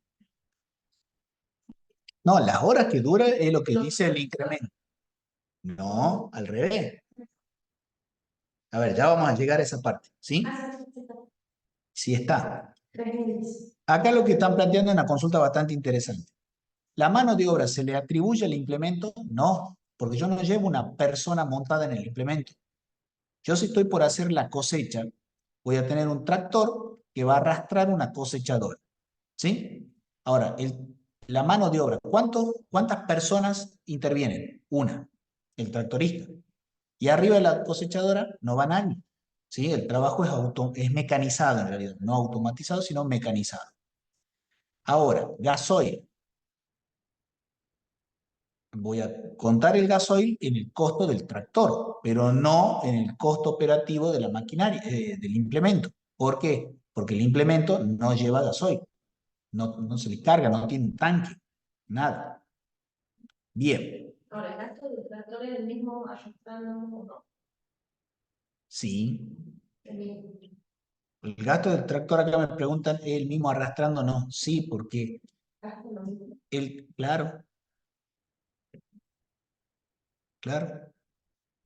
No, las horas que dura es lo que dice el incremento. No, al revés. A ver, ya vamos a llegar a esa parte, ¿sí? Sí está. Acá lo que están planteando es una consulta bastante interesante. ¿La mano de obra se le atribuye al implemento? No, porque yo no llevo una persona montada en el implemento. Yo si estoy por hacer la cosecha, voy a tener un tractor que va a arrastrar una cosechadora, ¿sí? Ahora, la mano de obra, ¿cuántas personas intervienen? Una, el tractorista. Y arriba de la cosechadora no va nadie, ¿sí? El trabajo es mecanizado en realidad, no automatizado, sino mecanizado. Ahora, gasoil. Voy a contar el gasoil en el costo del tractor, pero no en el costo operativo de la maquinaria, del implemento. ¿Por qué? Porque el implemento no lleva gasoil, no se le carga, no tiene un tanque, nada. Bien. Ahora, el gasto del tractor es el mismo ajustando o no. Sí. El mismo. El gasto del tractor, acá me preguntan, ¿es el mismo arrastrando? No, sí, porque Gasto lo mismo. claro,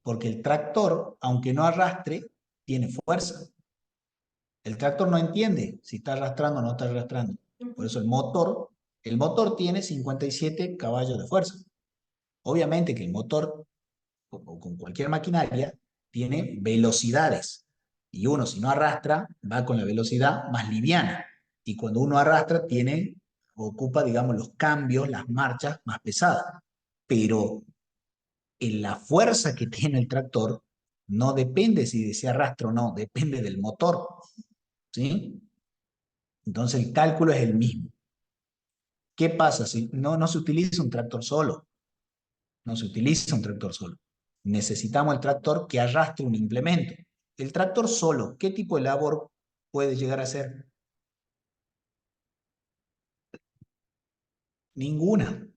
porque el tractor, aunque no arrastre, tiene fuerza. El tractor no entiende si está arrastrando o no está arrastrando. Por eso el motor tiene 57 caballos de fuerza. Obviamente que el motor, o con cualquier maquinaria, tiene velocidades. Y uno, si no arrastra, va con la velocidad más liviana. Y cuando uno arrastra, ocupa, digamos, los cambios, las marchas más pesadas. Pero en la fuerza que tiene el tractor no depende si se arrastra o no, depende del motor. ¿Sí? Entonces el cálculo es el mismo. ¿Qué pasa si no se utiliza un tractor solo? No se utiliza un tractor solo. Necesitamos el tractor que arrastre un implemento. El tractor solo, ¿qué tipo de labor puede llegar a hacer? Ninguna.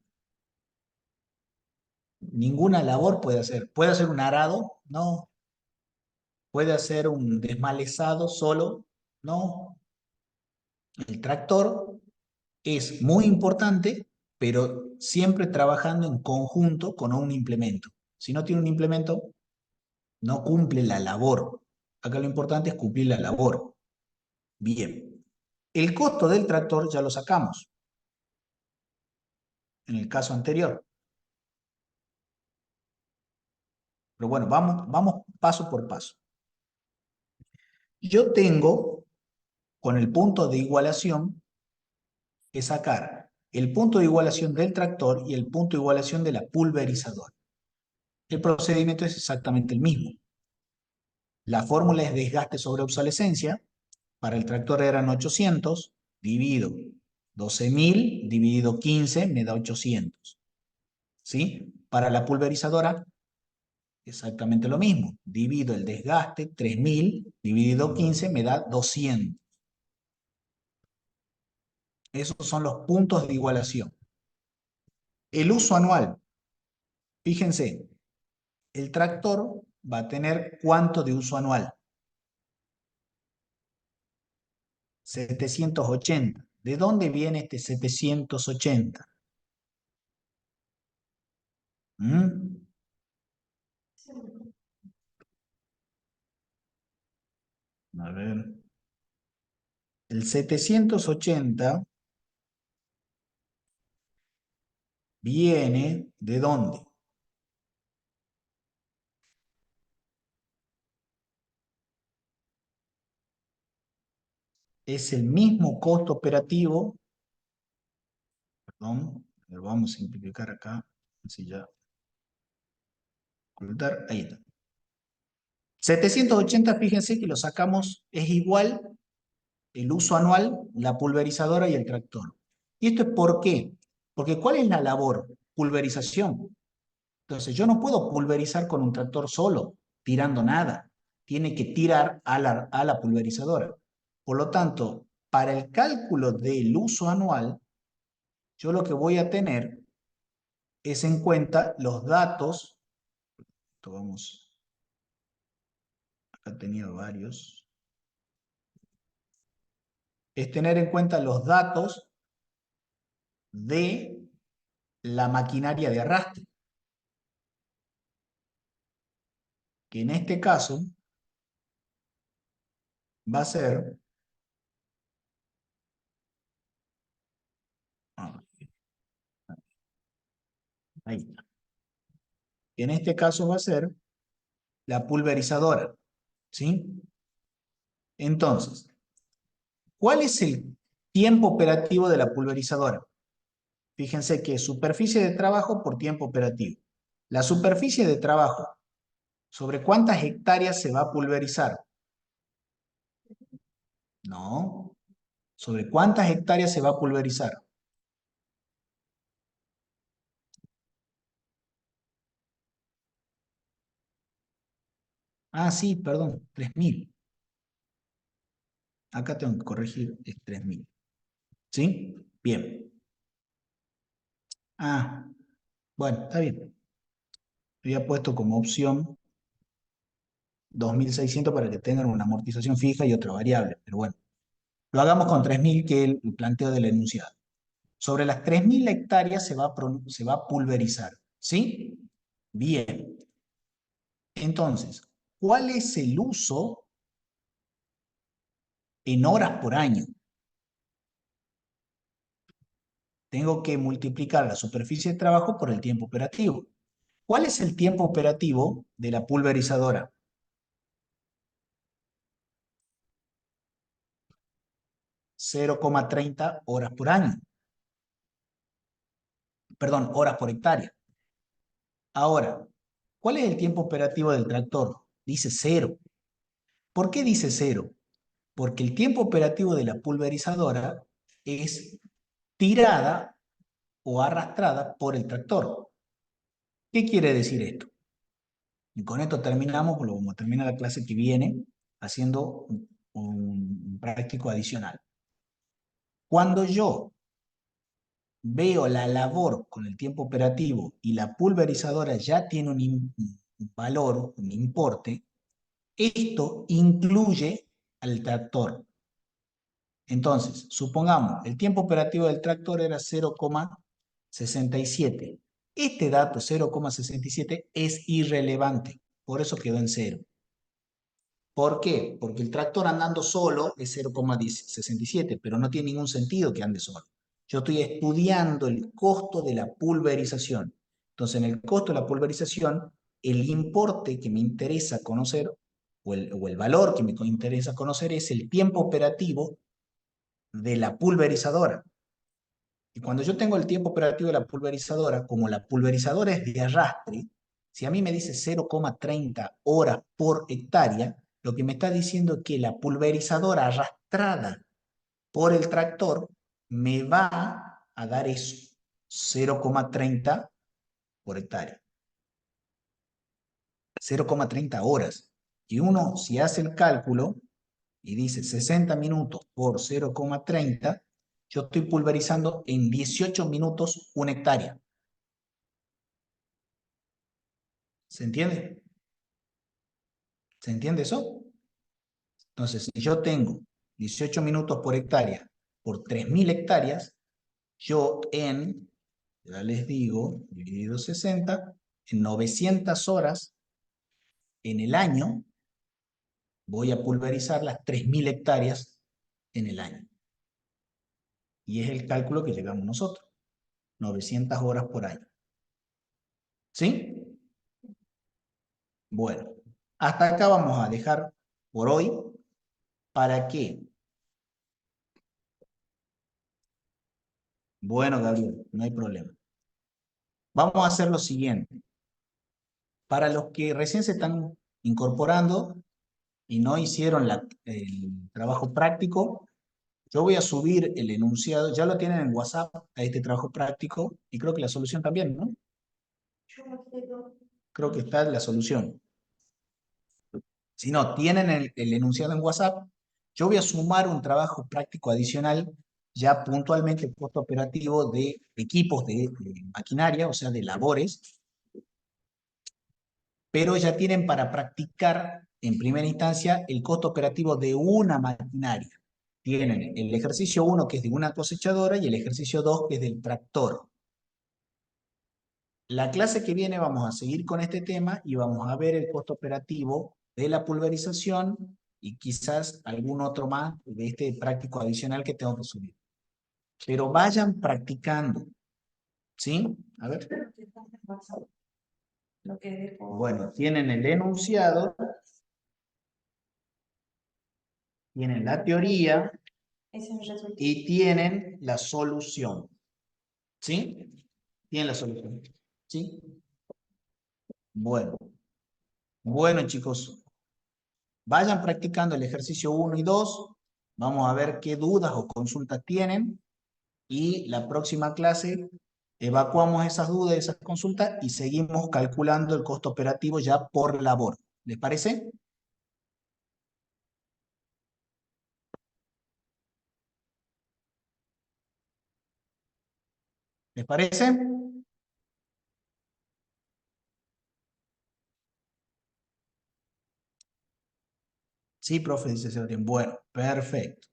Ninguna labor puede hacer. ¿Puede hacer un arado? No. ¿Puede hacer un desmalezado solo? No. El tractor es muy importante, pero siempre trabajando en conjunto con un implemento. Si no tiene un implemento, no cumple la labor. Acá lo importante es cumplir la labor. Bien. El costo del tractor ya lo sacamos en el caso anterior. Pero bueno, vamos paso por paso. Yo tengo, con el punto de igualación, que sacar el punto de igualación del tractor y el punto de igualación de la pulverizadora. El procedimiento es exactamente el mismo. La fórmula es desgaste sobre obsolescencia. Para el tractor eran 800, divido 12.000, dividido 15, me da 800. ¿Sí? Para la pulverizadora, exactamente lo mismo. Divido el desgaste, 3.000, dividido 15, me da 200. Esos son los puntos de igualación. El uso anual. Fíjense, el tractor va a tener ¿cuánto de uso anual? 780. ¿De dónde viene este 780? ¿Mm? A ver. El 780 viene ¿de dónde? Es el mismo costo operativo. Perdón, lo vamos a simplificar acá. Así ya. Ocultar, ahí está. 780, fíjense que lo sacamos, es igual el uso anual, la pulverizadora y el tractor. ¿Y esto es por qué? Porque ¿cuál es la labor? Pulverización. Entonces yo no puedo pulverizar con un tractor solo, tirando nada. Tiene que tirar a la pulverizadora. Por lo tanto, para el cálculo del uso anual, yo lo que voy a tener es en cuenta los datos. Esto vamos, acá he tenido varios. Es tener en cuenta los datos de la maquinaria de arrastre, que en este caso va a ser, ahí está, que en este caso va a ser la pulverizadora, ¿sí? Entonces, ¿cuál es el tiempo operativo de la pulverizadora? Fíjense que es superficie de trabajo por tiempo operativo. La superficie de trabajo, ¿sobre cuántas hectáreas se va a pulverizar? No. ¿Sobre cuántas hectáreas se va a pulverizar? Ah, sí, perdón, 3.000. Acá tengo que corregir, es 3.000. ¿Sí? Bien. Ah, bueno, está bien. Había puesto como opción 2.600 para que tengan una amortización fija y otra variable, pero bueno. Lo hagamos con 3.000, que es el planteo del enunciado. Sobre las 3.000 hectáreas se va a pulverizar, ¿sí? Bien. Entonces, ¿cuál es el uso en horas por año? Tengo que multiplicar la superficie de trabajo por el tiempo operativo. ¿Cuál es el tiempo operativo de la pulverizadora? 0,30 horas por año. Perdón, horas por hectárea. Ahora, ¿cuál es el tiempo operativo del tractor? Dice 0. ¿Por qué dice 0? Porque el tiempo operativo de la pulverizadora es tirada o arrastrada por el tractor. ¿Qué quiere decir esto? Y con esto terminamos, lo vamos a terminar la clase que viene haciendo un práctico adicional. Cuando yo veo la labor con el tiempo operativo y la pulverizadora ya tiene un valor, un importe, Esto incluye al tractor. Entonces, supongamos, el tiempo operativo del tractor era 0,67. Este dato 0,67 es irrelevante, por eso quedó en 0. ¿Por qué? Porque el tractor andando solo es 0,67, pero no tiene ningún sentido que ande solo. Yo estoy estudiando el costo de la pulverización. Entonces, en el costo de la pulverización, el importe que me interesa conocer, o el valor que me interesa conocer, es el tiempo operativo de la pulverizadora. Y cuando yo tengo el tiempo operativo de la pulverizadora, como la pulverizadora es de arrastre, si a mí me dice 0,30 horas por hectárea, lo que me está diciendo es que la pulverizadora arrastrada por el tractor me va a dar eso, 0,30 por hectárea. 0,30 horas. Y uno, si hace el cálculo y dice 60 minutos por 0,30, yo estoy pulverizando en 18 minutos una hectárea. ¿Se entiende? ¿Se entiende eso? Entonces, si yo tengo 18 minutos por hectárea por 3.000 hectáreas, yo ya les digo, dividido 60, en 900 horas en el año, voy a pulverizar las 3.000 hectáreas en el año. Y es el cálculo que llegamos nosotros, 900 horas por año. ¿Sí? Bueno, hasta acá vamos a dejar por hoy. ¿Para qué? Bueno, Gabriel, no hay problema. Vamos a hacer lo siguiente. Para los que recién se están incorporando y no hicieron el trabajo práctico, yo voy a subir el enunciado, ya lo tienen en WhatsApp, a este trabajo práctico, y creo que la solución también, ¿no? Creo que está la solución. Si no, tienen el enunciado en WhatsApp, yo voy a sumar un trabajo práctico adicional, ya puntualmente costo operativo de equipos de maquinaria, o sea, de labores, pero ya tienen para practicar en primera instancia el costo operativo de una maquinaria. Tienen el ejercicio 1 que es de una cosechadora y el ejercicio 2 que es del tractor. La clase que viene vamos a seguir con este tema y vamos a ver el costo operativo de la pulverización y quizás algún otro más de este práctico adicional que tengo que subir. Pero vayan practicando, ¿sí? A ver. Bueno, tienen el enunciado, tienen la teoría y tienen la solución, ¿sí? Tienen la solución, ¿sí? Bueno, bueno chicos, vayan practicando el ejercicio 1 y 2, vamos a ver qué dudas o consultas tienen y la próxima clase evacuamos esas dudas, esas consultas y seguimos calculando el costo operativo ya por labor. ¿Les parece? ¿Les parece? Sí, profe, dice Sebastián. Bueno, perfecto.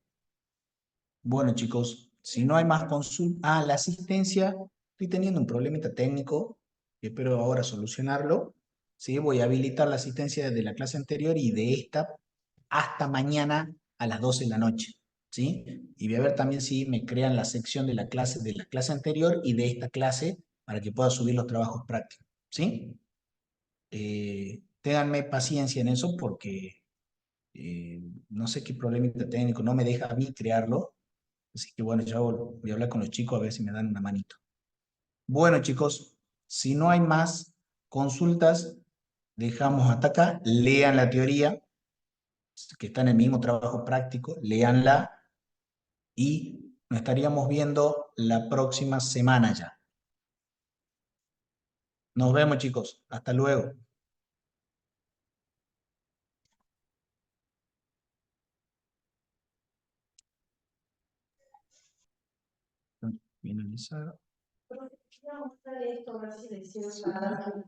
Bueno, chicos, si no hay más consultas... Ah, la asistencia. Estoy teniendo un problemita técnico. Espero ahora solucionarlo. Sí, voy a habilitar la asistencia de la clase anterior y de esta hasta mañana a las 12 de la noche. ¿Sí? Y voy a ver también si me crean la sección de la clase anterior y de esta clase para que pueda subir los trabajos prácticos. ¿Sí? Ténganme paciencia en eso porque no sé qué problemita técnico, no me deja a mí crearlo. Así que bueno, ya voy a hablar con los chicos a ver si me dan una manito. Bueno, chicos, si no hay más consultas, dejamos hasta acá. Lean la teoría, que está en el mismo trabajo práctico, léanla y nos estaríamos viendo la próxima semana ya. Nos vemos, chicos. Hasta luego. Finalizar. Pero quiero mostrar esto, a ver si le hicieron la